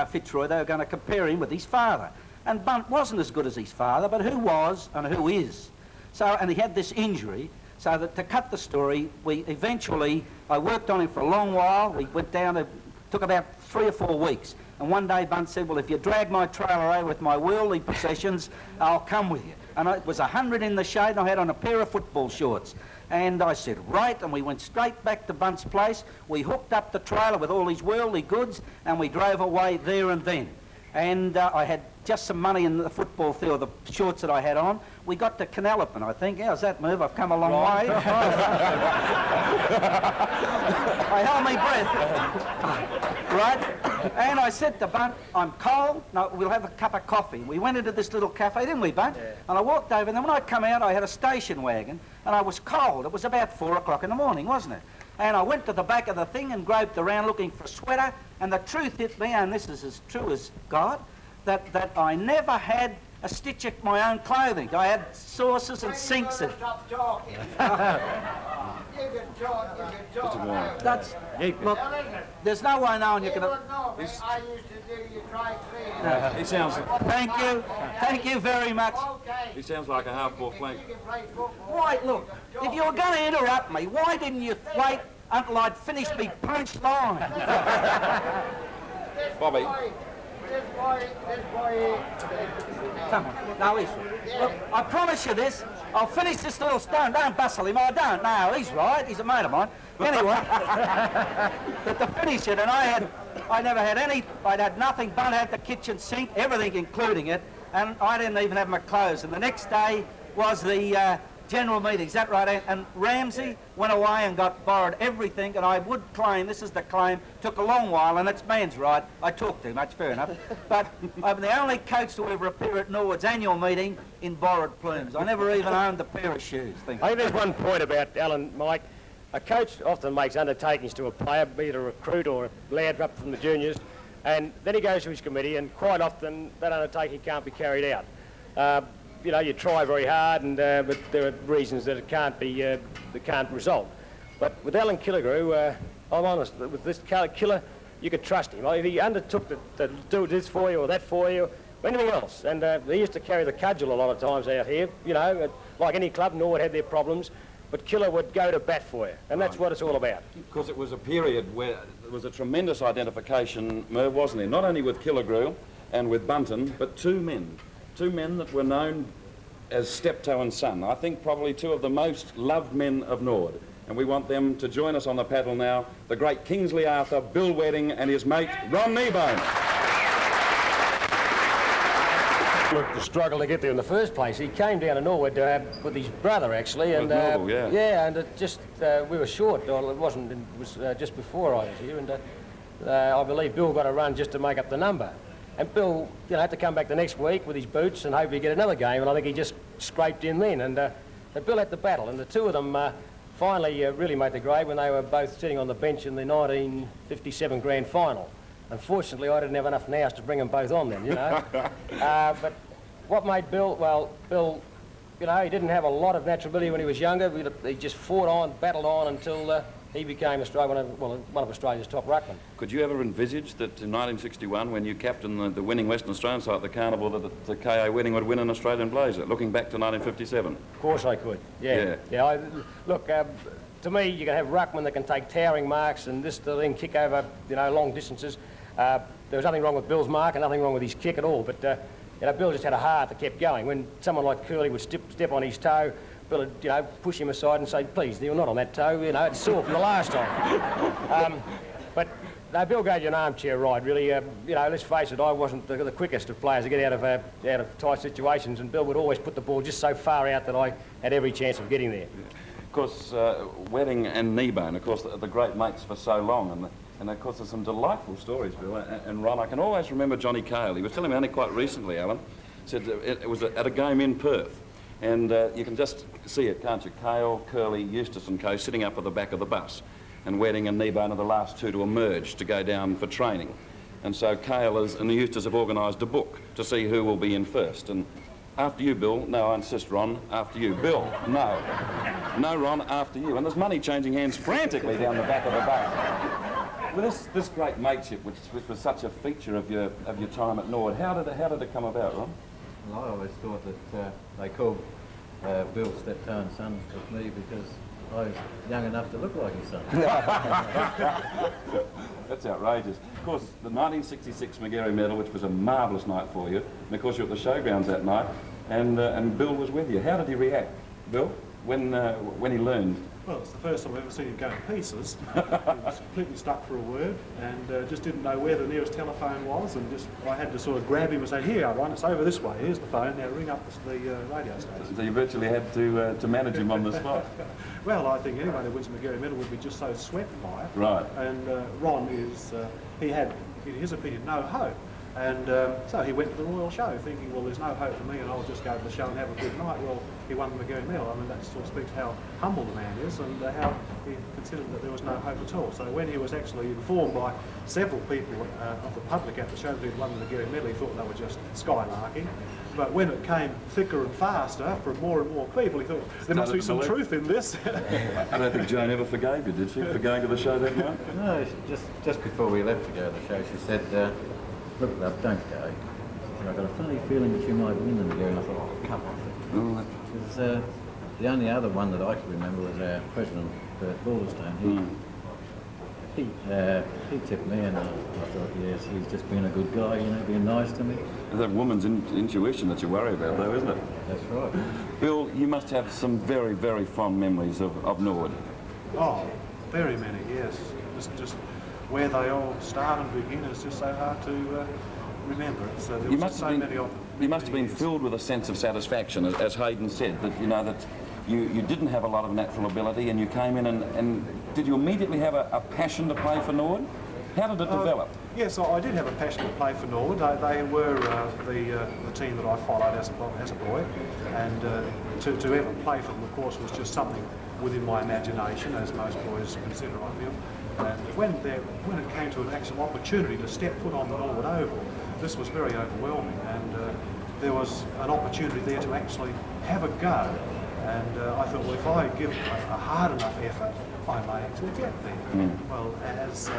Fitzroy, they were going to compare him with his father. And Bunt wasn't as good as his father, but who was and who is. So, and he had this injury. So that to cut the story, I worked on him for a long while. We went down, it took about 3 or 4 weeks. And one day Bunt said, well, if you drag my trailer away with my worldly possessions, I'll come with you. And it was 100 in the shade, and I had on a pair of football shorts. And I said, right, and we went straight back to Bunt's place. We hooked up the trailer with all these worldly goods, and we drove away there and then. And I had just some money in the football field, the shorts that I had on. We got to Canalopin, I think. How's that move? I've come a long way. I held my breath. Right? And I said to Bunt, I'm cold. No, we'll have a cup of coffee. We went into this little cafe, didn't we, Bunt? Yeah. And I walked over, and then when I come out, I had a station wagon, and I was cold. It was about 4 o'clock in the morning, wasn't it? And I went to the back of the thing and groped around looking for a sweater, and the truth hit me, and this is as true as God, that I never had a stitch of my own clothing. I had saucers and sinks. And stop talking. You can talk, you can talk. That's, look, there's no way knowing you can... I used to do your dry cleaning. He sounds... Thank you very much. Okay. He sounds like a half-ball flank. You can play football. Why, look, if you were going to interrupt me, why didn't you wait until I'd finished me punchline. Bobby. Come on, no, he's right. Look, I promise you this. I'll finish this little stone. Don't bustle him. I don't know. He's right. He's a mate of mine. Anyway, but to finish it, and I never had any. I'd had nothing but had the kitchen sink, everything including it, and I didn't even have my clothes. And the next day was the general meeting. Is that right? And Ramsey went away and borrowed everything, and I would claim, this is the claim, took a long while, and it's man's right. I talk too much, fair enough. But I'm the only coach to ever appear at Norwood's annual meeting in borrowed plumes. I never even owned a pair of shoes. I think there's one point about Alan, Mike. A coach often makes undertakings to a player, be it a recruit or a lad up from the juniors, and then he goes to his committee, and quite often that undertaking can't be carried out. You know, you try very hard, and but there are reasons that it can't be, that can't result. But with Alan Killigrew, I'm honest, with this killer, you could trust him. If he undertook to do this for you or that for you, or anything else, and he used to carry the cudgel a lot of times out here, you know, like any club, Norwood had their problems, but Killer would go to bat for you, and that's what it's all about. Because it was a period where there was a tremendous identification, Merv, wasn't there? Not only with Killigrew and with Bunton, but two men that were known as Steptoe and Son. I think probably two of the most loved men of Norwood. And we want them to join us on the paddle now, the great Kingsley Arthur, Bill Wedding and his mate, Ron Kneebone. Look, the struggle to get there in the first place. He came down to Norwood with his brother, actually. And, Norwood, yeah. Yeah, and it just, we were short. Well, it wasn't, it was just before I was here. And I believe Bill got a run just to make up the number. And Bill, you know, had to come back the next week with his boots and hopefully get another game, and I think he just scraped in then. And Bill had the battle, and the two of them finally really made the grade when they were both sitting on the bench in the 1957 grand final. Unfortunately, I didn't have enough nows to bring them both on then, you know. But what made Bill, well, Bill, you know, he didn't have a lot of natural ability when he was younger. He just fought on, battled on until he became one of Australia's top ruckmen. Could you ever envisage that in 1961, when you captained the winning Western Australian side at the carnival, that the KO Wedding would win an Australian blazer, looking back to 1957? Of course I could, yeah. Look, to me, you can have ruckmen that can take towering marks and this thing kick over, you know, long distances. There was nothing wrong with Bill's mark and nothing wrong with his kick at all, but you know, Bill just had a heart that kept going. When someone like Curly would step on his toe, Bill would, you know, push him aside and say, please, you're not on that toe, you know, it's sore from the last time. But no, Bill gave you an armchair ride, really. You know, let's face it, I wasn't the quickest of players to get out of tight situations, and Bill would always put the ball just so far out that I had every chance of getting there. Of course, Wedding and Kneebone, of course, the great mates for so long, and of course there's some delightful stories, Bill, and Ron. I can always remember Johnny Cale. He was telling me only quite recently, Alan, said it was at a game in Perth. And you can just see it, can't you? Cale, Curly, Eustace and co sitting up at the back of the bus. And Wedding and Kneebone are the last two to emerge to go down for training. And so Cale and Eustace have organised a book to see who will be in first. And after you, Bill. No, I insist, Ron. After you. Bill. No. No, Ron, after you. And there's money changing hands frantically down the back of the bus. Well, this great mateship, which was such a feature of your time at Norwood, how did it come about, Ron? Well, I always thought that they called Bill Steptoe and Son with me because I was young enough to look like his son. That's outrageous. Of course, the 1966 Magarey Medal, which was a marvellous night for you, and of course you were at the showgrounds that night, and Bill was with you. How did he react, Bill, when he learned? Well, it's the first time I've ever seen him go to pieces. He was completely stuck for a word and just didn't know where the nearest telephone was, and I had to sort of grab him and say, here, Ron, it's over this way, here's the phone, now ring up the radio station. So you virtually had to manage him on the spot? Well, I think anyone who wins a Magarey Medal would be just so swept by it. Right. And Ron he had, in his opinion, no hope. And so he went to the Royal Show thinking, well, there's no hope for me and I'll just go to the show and have a good night. Well, he won the Magarey Medal. I mean, that sort of speaks how humble the man is and how he considered that there was no hope at all. So when he was actually informed by several people of the public at the show that he'd won the Magarey Medal, he thought they were just skylarking. But when it came thicker and faster from more and more people, he thought, there must be some truth in this. I don't think Joan ever forgave you, did she, for going to the show that night? No, just before we left to go to the show, she said, look, love, don't go. And I've got a funny feeling that you might win the Magarey. And I thought, oh, come off it. Because the only other one that I could remember was our president, Bert Balderstone. He tipped me, and I thought, yes, he's just been a good guy, you know, being nice to me. It's that woman's intuition that you worry about, though, isn't it? That's right. Bill, you must have some very, very fond memories of Norwood. Oh, very many, yes. Just where they all start and begin is just so hard to remember. So there was so many of them. You must have been filled with a sense of satisfaction, as Hayden said, that you know that you didn't have a lot of natural ability, and you came in and did you immediately have a passion to play for Norwood? How did it develop? Yes, I did have a passion to play for Norwood. They were the team that I followed as a boy, and to ever play for them, of course, was just something within my imagination, as most boys consider, I feel. And when it came to an actual opportunity to step foot on the Norwood Oval, this was very overwhelming, and there was an opportunity there to actually have a go. And I thought, well, if I give a hard enough effort, I may actually get there. Well, as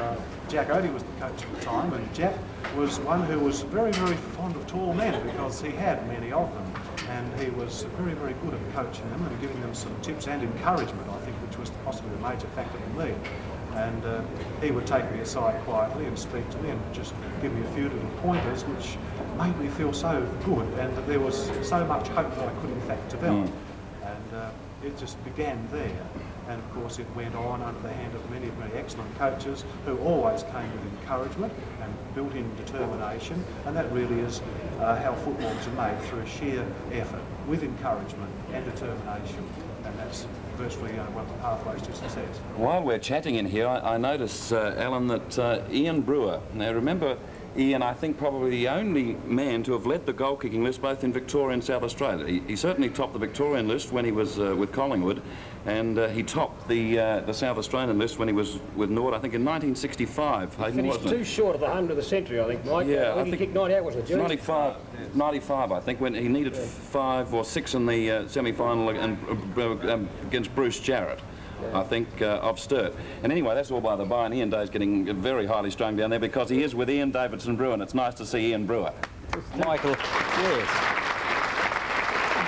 Jack Oatey was the coach at the time, and Jack was one who was very, very fond of tall men because he had many of them, and he was very, very good at coaching them and giving them some tips and encouragement, I think, which was possibly a major factor for me. And he would take me aside quietly and speak to me and just give me a few little pointers which made me feel so good, and that there was so much hope that I could in fact develop. And it just began there. And of course it went on under the hand of many, very excellent coaches who always came with encouragement and built-in determination, and that really is how footballers are made, through sheer effort, with encouragement and determination, and that's virtually one of the pathways to success. While we're chatting in here, I notice, Alan, that Ian Brewer, now remember Ian, I think probably the only man to have led the goal-kicking list both in Victoria and South Australia. He certainly topped the Victorian list when he was with Collingwood, and he topped the South Australian list when he was with Norwood, I think in 1965. He finished too short of the 100 of the century, I think, Mike. Yeah, I think he kicked 98, wasn't it, 95, I think, when he needed 5 or 6 in the semi-final against Bruce Jarrett. I think, of Sturt. And anyway, that's all by the by, and Ian Day's getting very highly strung down there because he is with Ian Davidson Brewer, and it's nice to see Ian Brewer. Michael, yes.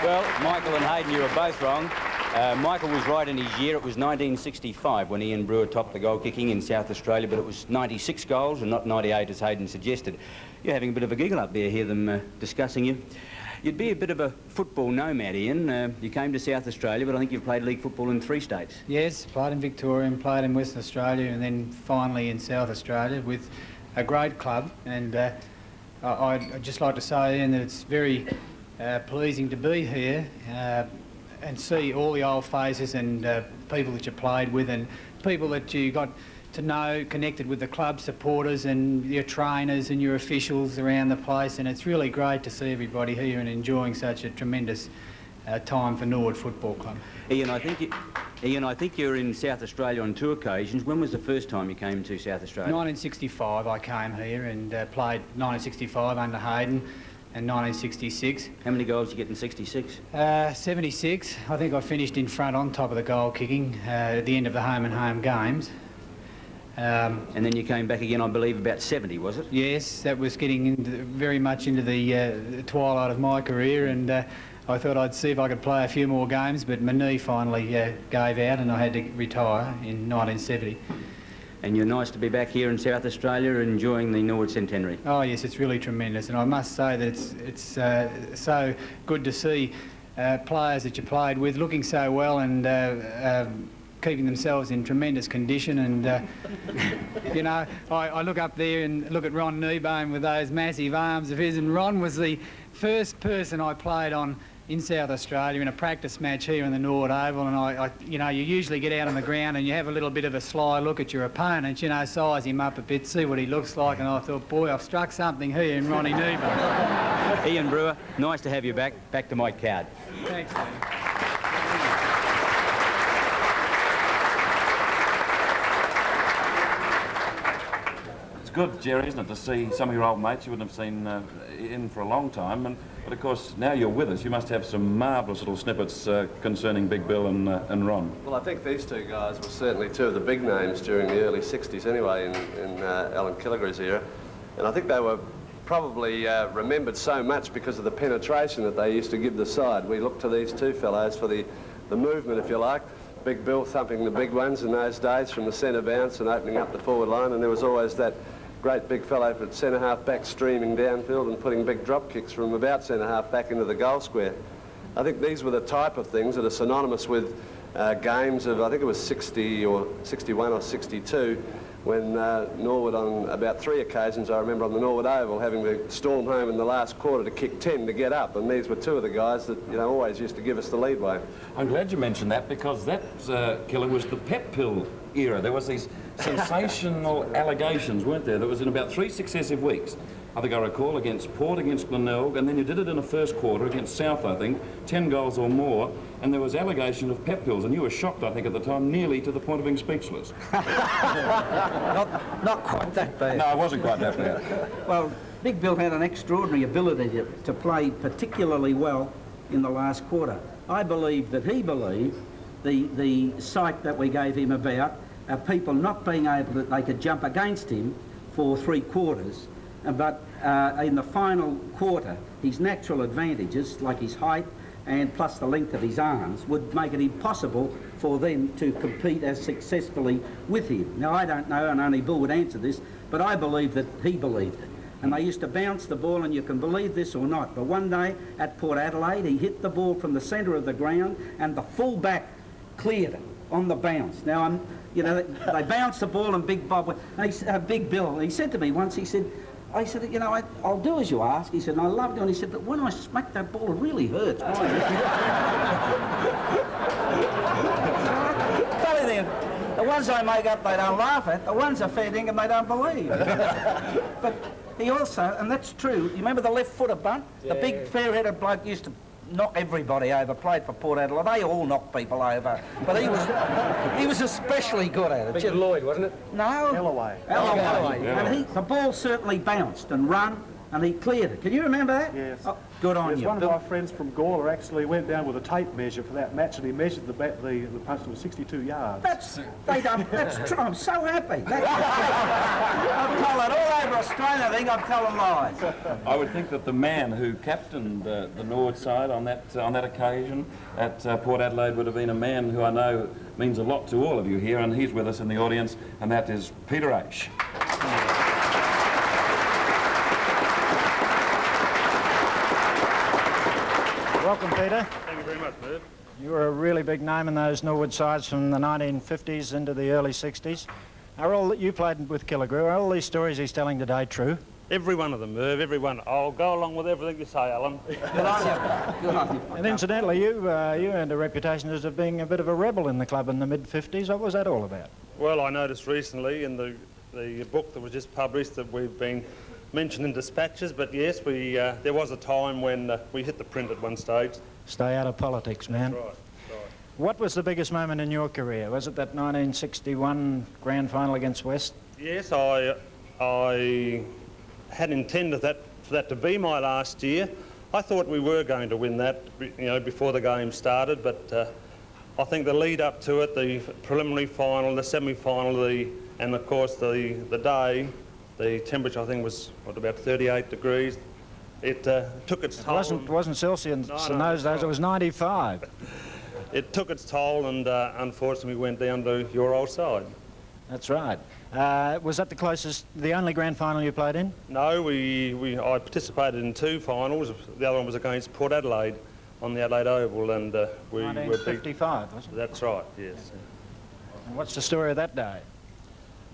Well, Michael and Hayden, you were both wrong. Michael was right in his year. It was 1965 when Ian Brewer topped the goal kicking in South Australia, but it was 96 goals and not 98 as Hayden suggested. You're having a bit of a giggle up there, hear them discussing you. You'd be a bit of a football nomad, Ian. You came to South Australia, but I think you've played league football in 3 states. Yes, played in Victoria and played in Western Australia, and then finally in South Australia with a great club. And I'd just like to say, Ian, that it's very pleasing to be here and see all the old faces and people that you played with and people that you got to know, connected with the club supporters and your trainers and your officials around the place, and it's really great to see everybody here and enjoying such a tremendous time for Norwood Football Club. Ian, I think you're in South Australia on 2 occasions. When was the first time you came to South Australia? 1965 I came here and played 1965 under Hayden and 1966. How many goals did you get in 66? 76. I think I finished in front on top of the goal kicking at the end of the home and home games. And then you came back again, I believe, about 70, was it? Yes, that was getting very much into the twilight of my career, and I thought I'd see if I could play a few more games, but my knee finally gave out and I had to retire in 1970. And you're nice to be back here in South Australia enjoying the Norwood Centenary. Oh yes, it's really tremendous, and I must say that it's so good to see players that you played with looking so well and keeping themselves in tremendous condition, and you know, I look up there and look at Ron Kneebone with those massive arms of his, and Ron was the first person I played on in South Australia in a practice match here in the Norwood Oval, and you know, you usually get out on the ground and you have a little bit of a sly look at your opponent, you know, size him up a bit, see what he looks like, and I thought, boy, I've struck something here in Ronnie Kneebone. Ian Brewer, nice to have you back. Back to Mike Cowd. Thanks, mate. Good, Jerry, isn't it, to see some of your old mates you wouldn't have seen in for a long time. But of course, now you're with us, you must have some marvellous little snippets concerning Big Bill and Ron. Well, I think these 2 guys were certainly 2 of the big names during the early 60s anyway, in Alan Killigrew's era. And I think they were probably remembered so much because of the penetration that they used to give the side. We looked to these 2 fellows for the movement, if you like. Big Bill thumping the big ones in those days from the centre bounce and opening up the forward line, and there was always that great big fellow at centre half back streaming downfield and putting big drop kicks from about centre half back into the goal square. I think these were the type of things that are synonymous with games of, I think it was 60 or 61 or 62, when Norwood, on about 3 occasions, I remember on the Norwood Oval, having to storm home in the last quarter to kick 10 to get up, and these were 2 of the guys that, you know, always used to give us the leadway. I'm glad you mentioned that, because that, Killer, was the pep pill era. There was these sensational allegations, weren't there? There was in about 3 successive weeks. I think I recall against Port, against Glenelg, and then you did it in the first quarter against South, I think, 10 goals or more, and there was allegation of pep pills, and you were shocked, I think, at the time, nearly to the point of being speechless. Not quite that bad. No, it wasn't quite that bad. Well, Big Bill had an extraordinary ability to play particularly well in the last quarter. I believe that he believed the sight that we gave him about people not being able to, they could jump against him for 3 quarters, but in the final quarter, his natural advantages, like his height and plus the length of his arms, would make it impossible for them to compete as successfully with him. Now, I don't know, and only Bill would answer this, but I believe that he believed it. And they used to bounce the ball, and you can believe this or not, but one day at Port Adelaide, he hit the ball from the centre of the ground, and the full back cleared it on the bounce. Now, you know, they bounced the ball, and Big Bob, and Big Bill, he said to me once, he said, you know, I'll do as you ask. He said, and I loved it. And he said, but when I smack that ball, it really hurts. The ones I make up, they don't laugh at. The ones are fair dinkum, they don't believe. But he also, and that's true, you remember the left-footer bunt? Yeah. The big fair-headed bloke used to knock everybody over, played for Port Adelaide. They all knocked people over. But he was especially good at it. Big Lloyd, wasn't it? No. Alloway. And the ball certainly bounced and run, and he cleared it. Can you remember that? Yes. Oh, good on you. One of my friends from Gawler actually went down with a tape measure for that match, and he measured the punch to 62 yards. That's true. I'm so happy. I'm telling all over Australia, I think I'm telling lies. I would think that the man who captained the Norwood side on that occasion at Port Adelaide would have been a man who I know means a lot to all of you here, and he's with us in the audience, and that is Peter H. Welcome, Peter. Thank you very much, Merv. You were a really big name in those Norwood sides from the 1950s into the early 60s. You played with Killigrew. Are all these stories he's telling today true? Every one of them, Merv, every one. I'll go along with everything you say, Alan. Good on you. And incidentally, you earned a reputation as being a bit of a rebel in the club in the mid-50s. What was that all about? Well, I noticed recently in the book that was just published that we've been mentioned in dispatches, but yes, there was a time when we hit the print at one stage. Stay out of politics, man. That's right. What was the biggest moment in your career? Was it that 1961 grand final against West? Yes, I had intended for that to be my last year. I thought we were going to win that, you know, before the game started, but I think the lead up to it, the preliminary final, the semi-final, and of course the day, the temperature I think was about 38 degrees. It took its toll. It wasn't Celsius in those days. It was 95. It took its toll, and unfortunately we went down to your old side. That's right. Was that the only grand final you played in? No, I participated in 2 finals. The other one was against Port Adelaide on the Adelaide Oval, and we 1955, wasn't it? That's right, yes. And what's the story of that day?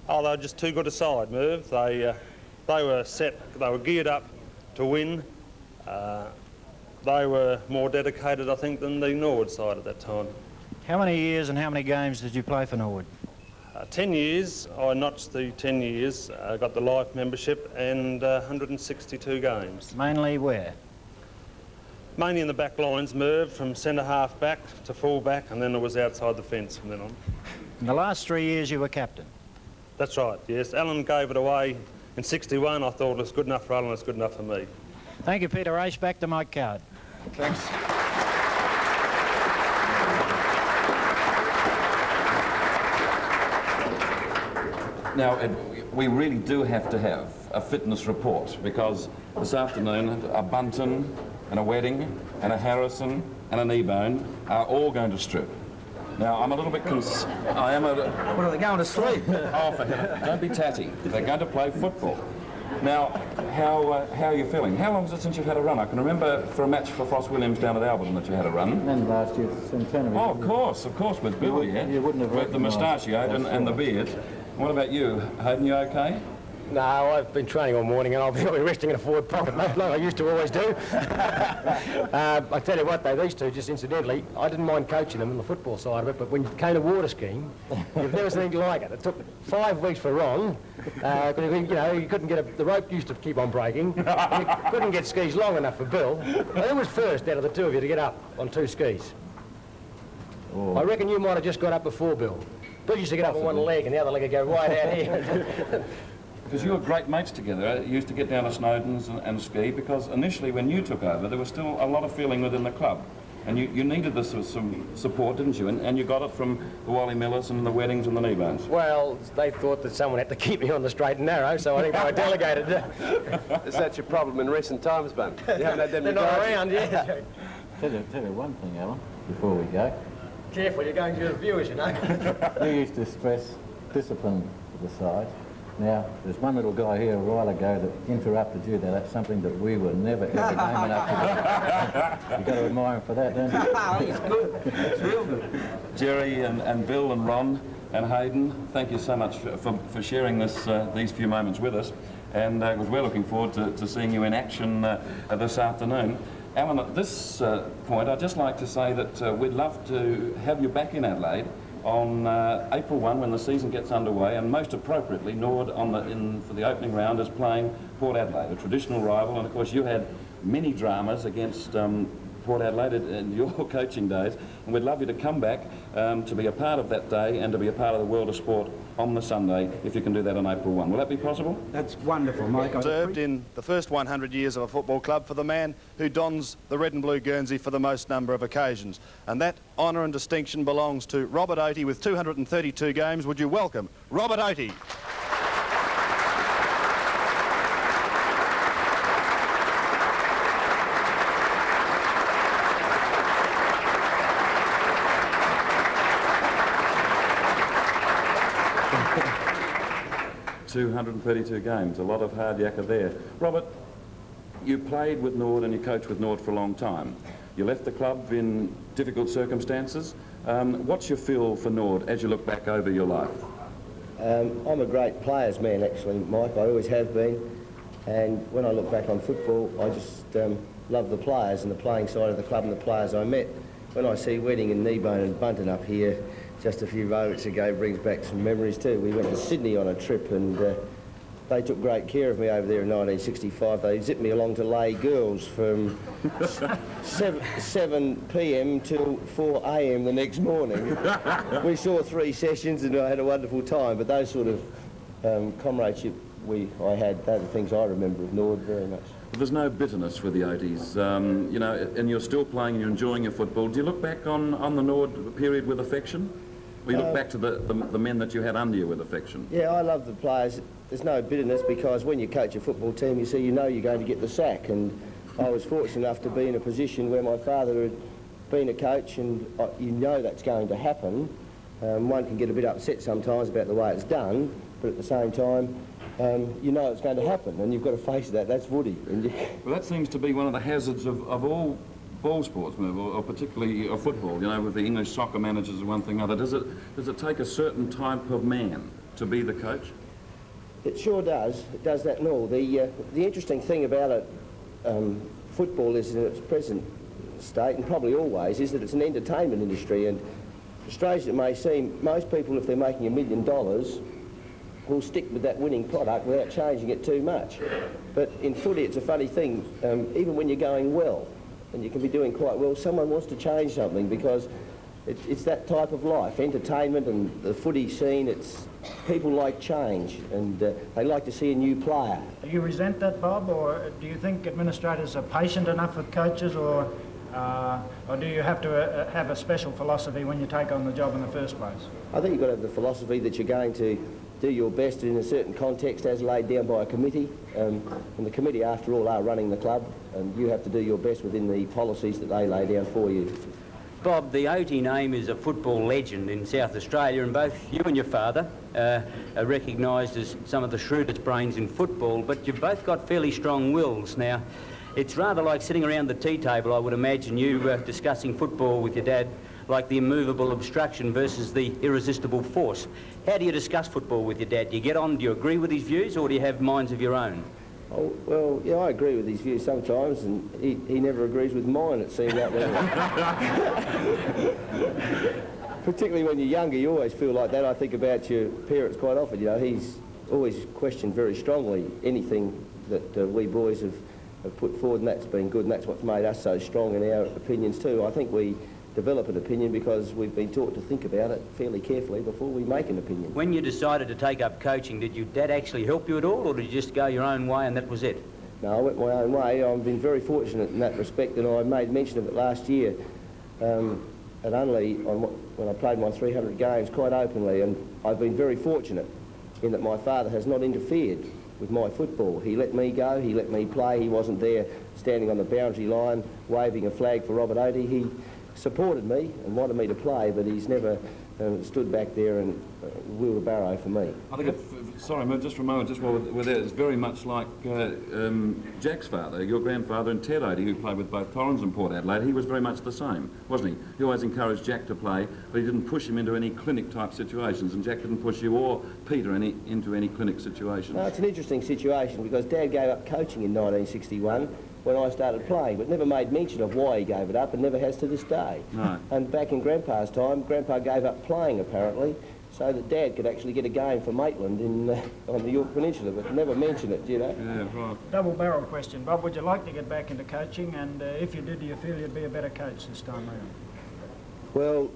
Oh, they were just too good a side, Merv. They were set, they were geared up to win. They were more dedicated, I think, than the Norwood side at that time. How many years and how many games did you play for Norwood? 10 years. I notched the 10 years, got the life membership, and 162 games. Mainly where? Mainly in the back lines, Merv, from centre half back to full back, and then it was outside the fence from then on. In the last 3 years you were captain? That's right, yes. Alan gave it away in 61. I thought it was good enough for Alan, it's good enough for me. Thank you, Peter H. Back to Mike Coward. Thanks. Now, we really do have to have a fitness report, because this afternoon a Bunton and a Wedding and a Harrison and an Ebone are all going to strip. Now, I'm a little bit I am a... What, are they going to sleep? Oh, for heaven, don't be tatty. They're going to play football. Now, how are you feeling? How long is it since you've had a run? I can remember for a match for Frost Williams down at Alberton that you had a run. And last year at Centenary. Oh, of course, with Bill, yeah. You wouldn't have with the mustachioed and the beard. What about you, Hayden? You okay? No, I've been training all morning and I'll be resting in a forward pocket, mate, like I used to always do. I tell you what, though, these two, just incidentally, I didn't mind coaching them on the football side of it, but when it came to water skiing, you've never seen anything like it. It took 5 weeks for Ron, because, you couldn't get the rope used to keep on breaking, and you couldn't get skis long enough for Bill. And who was first out of the two of you to get up on 2 skis? Oh. I reckon you might have just got up before Bill. Bill used to get up on one leg and the other leg would go right out here. Because you were great mates together. You used to get down to Snowdon's and ski, because initially when you took over there was still a lot of feeling within the club. And you needed some support, didn't you? And you got it from the Wally Millers and the Weddings and the Kneebones. Well, they thought that someone had to keep me on the straight and narrow, so I think they were delegated. Is that your problem in recent times, Bun? You haven't had them They're not around, yeah. Tell you one thing, Alan, before we go. Careful, you're going to the viewers, you know. You used to stress discipline to the side. Now, there's one little guy here a while ago that interrupted you there. That's something that we were never, ever gaming up to do. You've got to admire him for that, don't you? It's good. It's real good. Jerry and Bill and Ron and Hayden, thank you so much for sharing these few moments with us. And because we're looking forward to seeing you in action this afternoon. Alan, at this point, I'd just like to say that we'd love to have you back in Adelaide on April 1 when the season gets underway, and most appropriately Norwood for the opening round is playing Port Adelaide, a traditional rival, and of course you had many dramas against Port Adelaide in your coaching days, and we'd love you to come back to be a part of that day and to be a part of the world of sport on the Sunday, if you can do that on April 1. Will that be possible? That's wonderful, Mike. Served in the first 100 years of a football club for the man who dons the red and blue Guernsey for the most number of occasions. And that honour and distinction belongs to Robert Oatey with 232 games. Would you welcome Robert Oatey? .232 games, a lot of hard yakka there. Robert, you played with Norwood and you coached with Norwood for a long time. You left the club in difficult circumstances. What's your feel for Norwood as you look back over your life? I'm a great players man, actually, Mike. I always have been. And when I look back on football, I just love the players and the playing side of the club and the players I met. When I see Wedding and Kneebone and Bunton up here just a few moments ago, brings back some memories too. We went to Sydney on a trip and they took great care of me over there in 1965. They zipped me along to lay girls from 7 p.m. till 4 a.m. the next morning. We saw 3 sessions and I had a wonderful time, but those sort of comradeship I had, they're the things I remember of Norwood very much. But there's no bitterness with the 80s, you know, and you're still playing and you're enjoying your football. Do you look back on the Norwood period with affection? Or you look back to the men that you had under you with affection? Yeah, I love the players. There's no bitterness because when you coach a football team, you know you're going to get the sack. And I was fortunate enough to be in a position where my father had been a coach, and you know that's going to happen. One can get a bit upset sometimes about the way it's done, but at the same time, you know it's going to happen, and you've got to face that. That's footy. Well, that seems to be one of the hazards of all ball sports, or particularly football. You know, with the English soccer managers and one thing or other. Does it take a certain type of man to be the coach? It sure does. It does that and all. The interesting thing about it, football is in its present state, and probably always, is that it's an entertainment industry. And as strange as it may seem, most people, if they're making $1 million, will stick with that winning product without changing it too much. But in footy, it's a funny thing. Even when you're going well, and you can be doing quite well, someone wants to change something because it's that type of life, entertainment and the footy scene. It's people like change, and they like to see a new player. Do you resent that, Bob, or do you think administrators are patient enough with coaches, or do you have to have a special philosophy when you take on the job in the first place? I think you've got to have the philosophy that you're going to do your best in a certain context as laid down by a committee, and the committee, after all, are running the club, and you have to do your best within the policies that they lay down for you. Bob, the Oatey name is a football legend in South Australia, and both you and your father are recognised as some of the shrewdest brains in football, but you've both got fairly strong wills. Now, it's rather like sitting around the tea table, I would imagine, you discussing football with your dad, like the immovable obstruction versus the irresistible force. How do you discuss football with your dad? Do you get on, do you agree with his views, or do you have minds of your own? Oh, well, yeah, I agree with his views sometimes, and he never agrees with mine, it seems that way. Particularly when you're younger, you always feel like that. I think about your parents quite often. You know, he's always questioned very strongly anything that we boys have put forward, and that's been good, and that's what's made us so strong in our opinions too. I think we develop an opinion because we've been taught to think about it fairly carefully before we make an opinion. When you decided to take up coaching, did your dad actually help you at all, or did you just go your own way and that was it? No, I went my own way. I've been very fortunate in that respect, and I made mention of it last year at Unley when I played my 300 games quite openly, and I've been very fortunate in that my father has not interfered with my football. He let me go, he let me play. He wasn't there standing on the boundary line waving a flag for Robert Oatey. He supported me and wanted me to play, but he's never stood back there and wheeled a barrow for me. I think sorry, just for a moment, just while we're there, it's very much like Jack's father, your grandfather, and Ted Oatey, who played with both Torrens and Port Adelaide. He was very much the same, wasn't he? He always encouraged Jack to play, but he didn't push him into any clinic-type situations, and Jack didn't push you or Peter into any clinic situations. No, it's an interesting situation because Dad gave up coaching in 1961 when I started playing, but never made mention of why he gave it up, and never has to this day. No. And back in Grandpa's time, Grandpa gave up playing apparently, so that Dad could actually get a game for Maitland on the York Peninsula, but never mention it, you know. Yeah, right. Double-barrel question, Bob. Would you like to get back into coaching, and if you did, do you feel you'd be a better coach this time around? Well,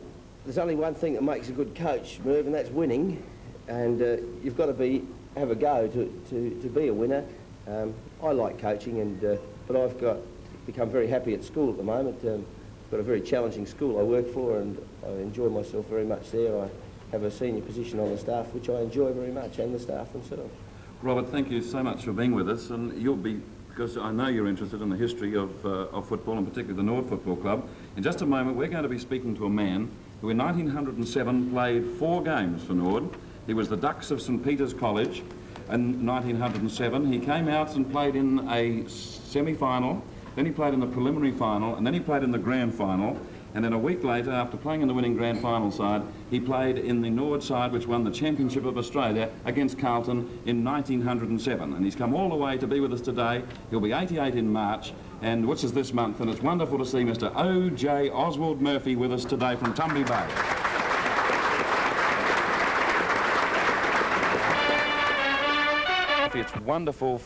there's only one thing that makes a good coach, Merv, and that's winning. And you've got to have a go to be a winner. I like coaching, but I've become very happy at school at the moment. I've got a very challenging school I work for, and I enjoy myself very much there. I have a senior position on the staff, which I enjoy very much, and the staff themselves. Robert, thank you so much for being with us, and you'll be, because I know you're interested in the history of football, and particularly the Norwood Football Club. In just a moment, we're going to be speaking to a man who in 1907 played 4 games for Norwood. He was the Ducks of St Peter's College in 1907. He came out and played in a semi-final, then he played in the preliminary final, and then he played in the grand final. And then a week later, after playing in the winning grand final side, he played in the Norwood side, which won the Championship of Australia against Carlton in 1907. And he's come all the way to be with us today. He'll be 88 in March, and which is this month, and it's wonderful to see Mr. O.J. Oswald Murphy with us today from Tumby Bay. It's wonderful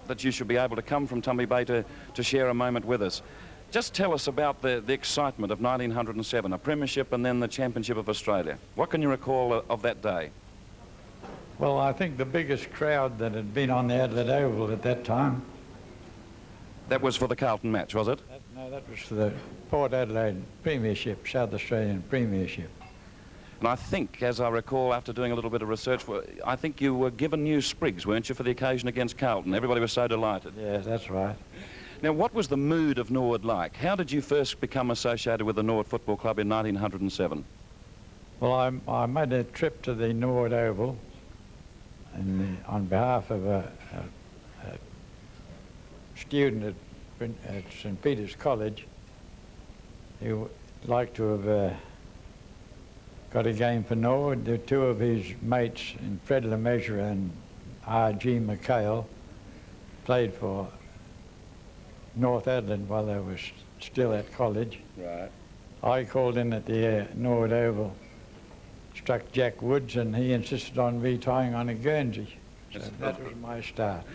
that you should be able to come from Tumby Bay to share a moment with us. Just tell us about the excitement of 1907, a premiership and then the Championship of Australia. What can you recall of that day? Well, I think the biggest crowd that had been on the Adelaide Oval at that time. That was for the Carlton match, was it? No, that was for the Port Adelaide Premiership, South Australian Premiership. And I think, as I recall, after doing a little bit of research, I think you were given new sprigs, weren't you, for the occasion against Carlton? Everybody was so delighted. Yeah, that's right. Now, what was the mood of Norwood like? How did you first become associated with the Norwood Football Club in 1907? Well, I made a trip to the Norwood Oval on behalf of a student at St Peter's College who liked to have got a game for Norwood. The 2 of his mates, Fred LeMessurier and R.G. McHale, played for North Adelaide while they were still at college. Right. I called in at the Norwood Oval, struck Jack Woods, and he insisted on me tying on a Guernsey. So that was my start.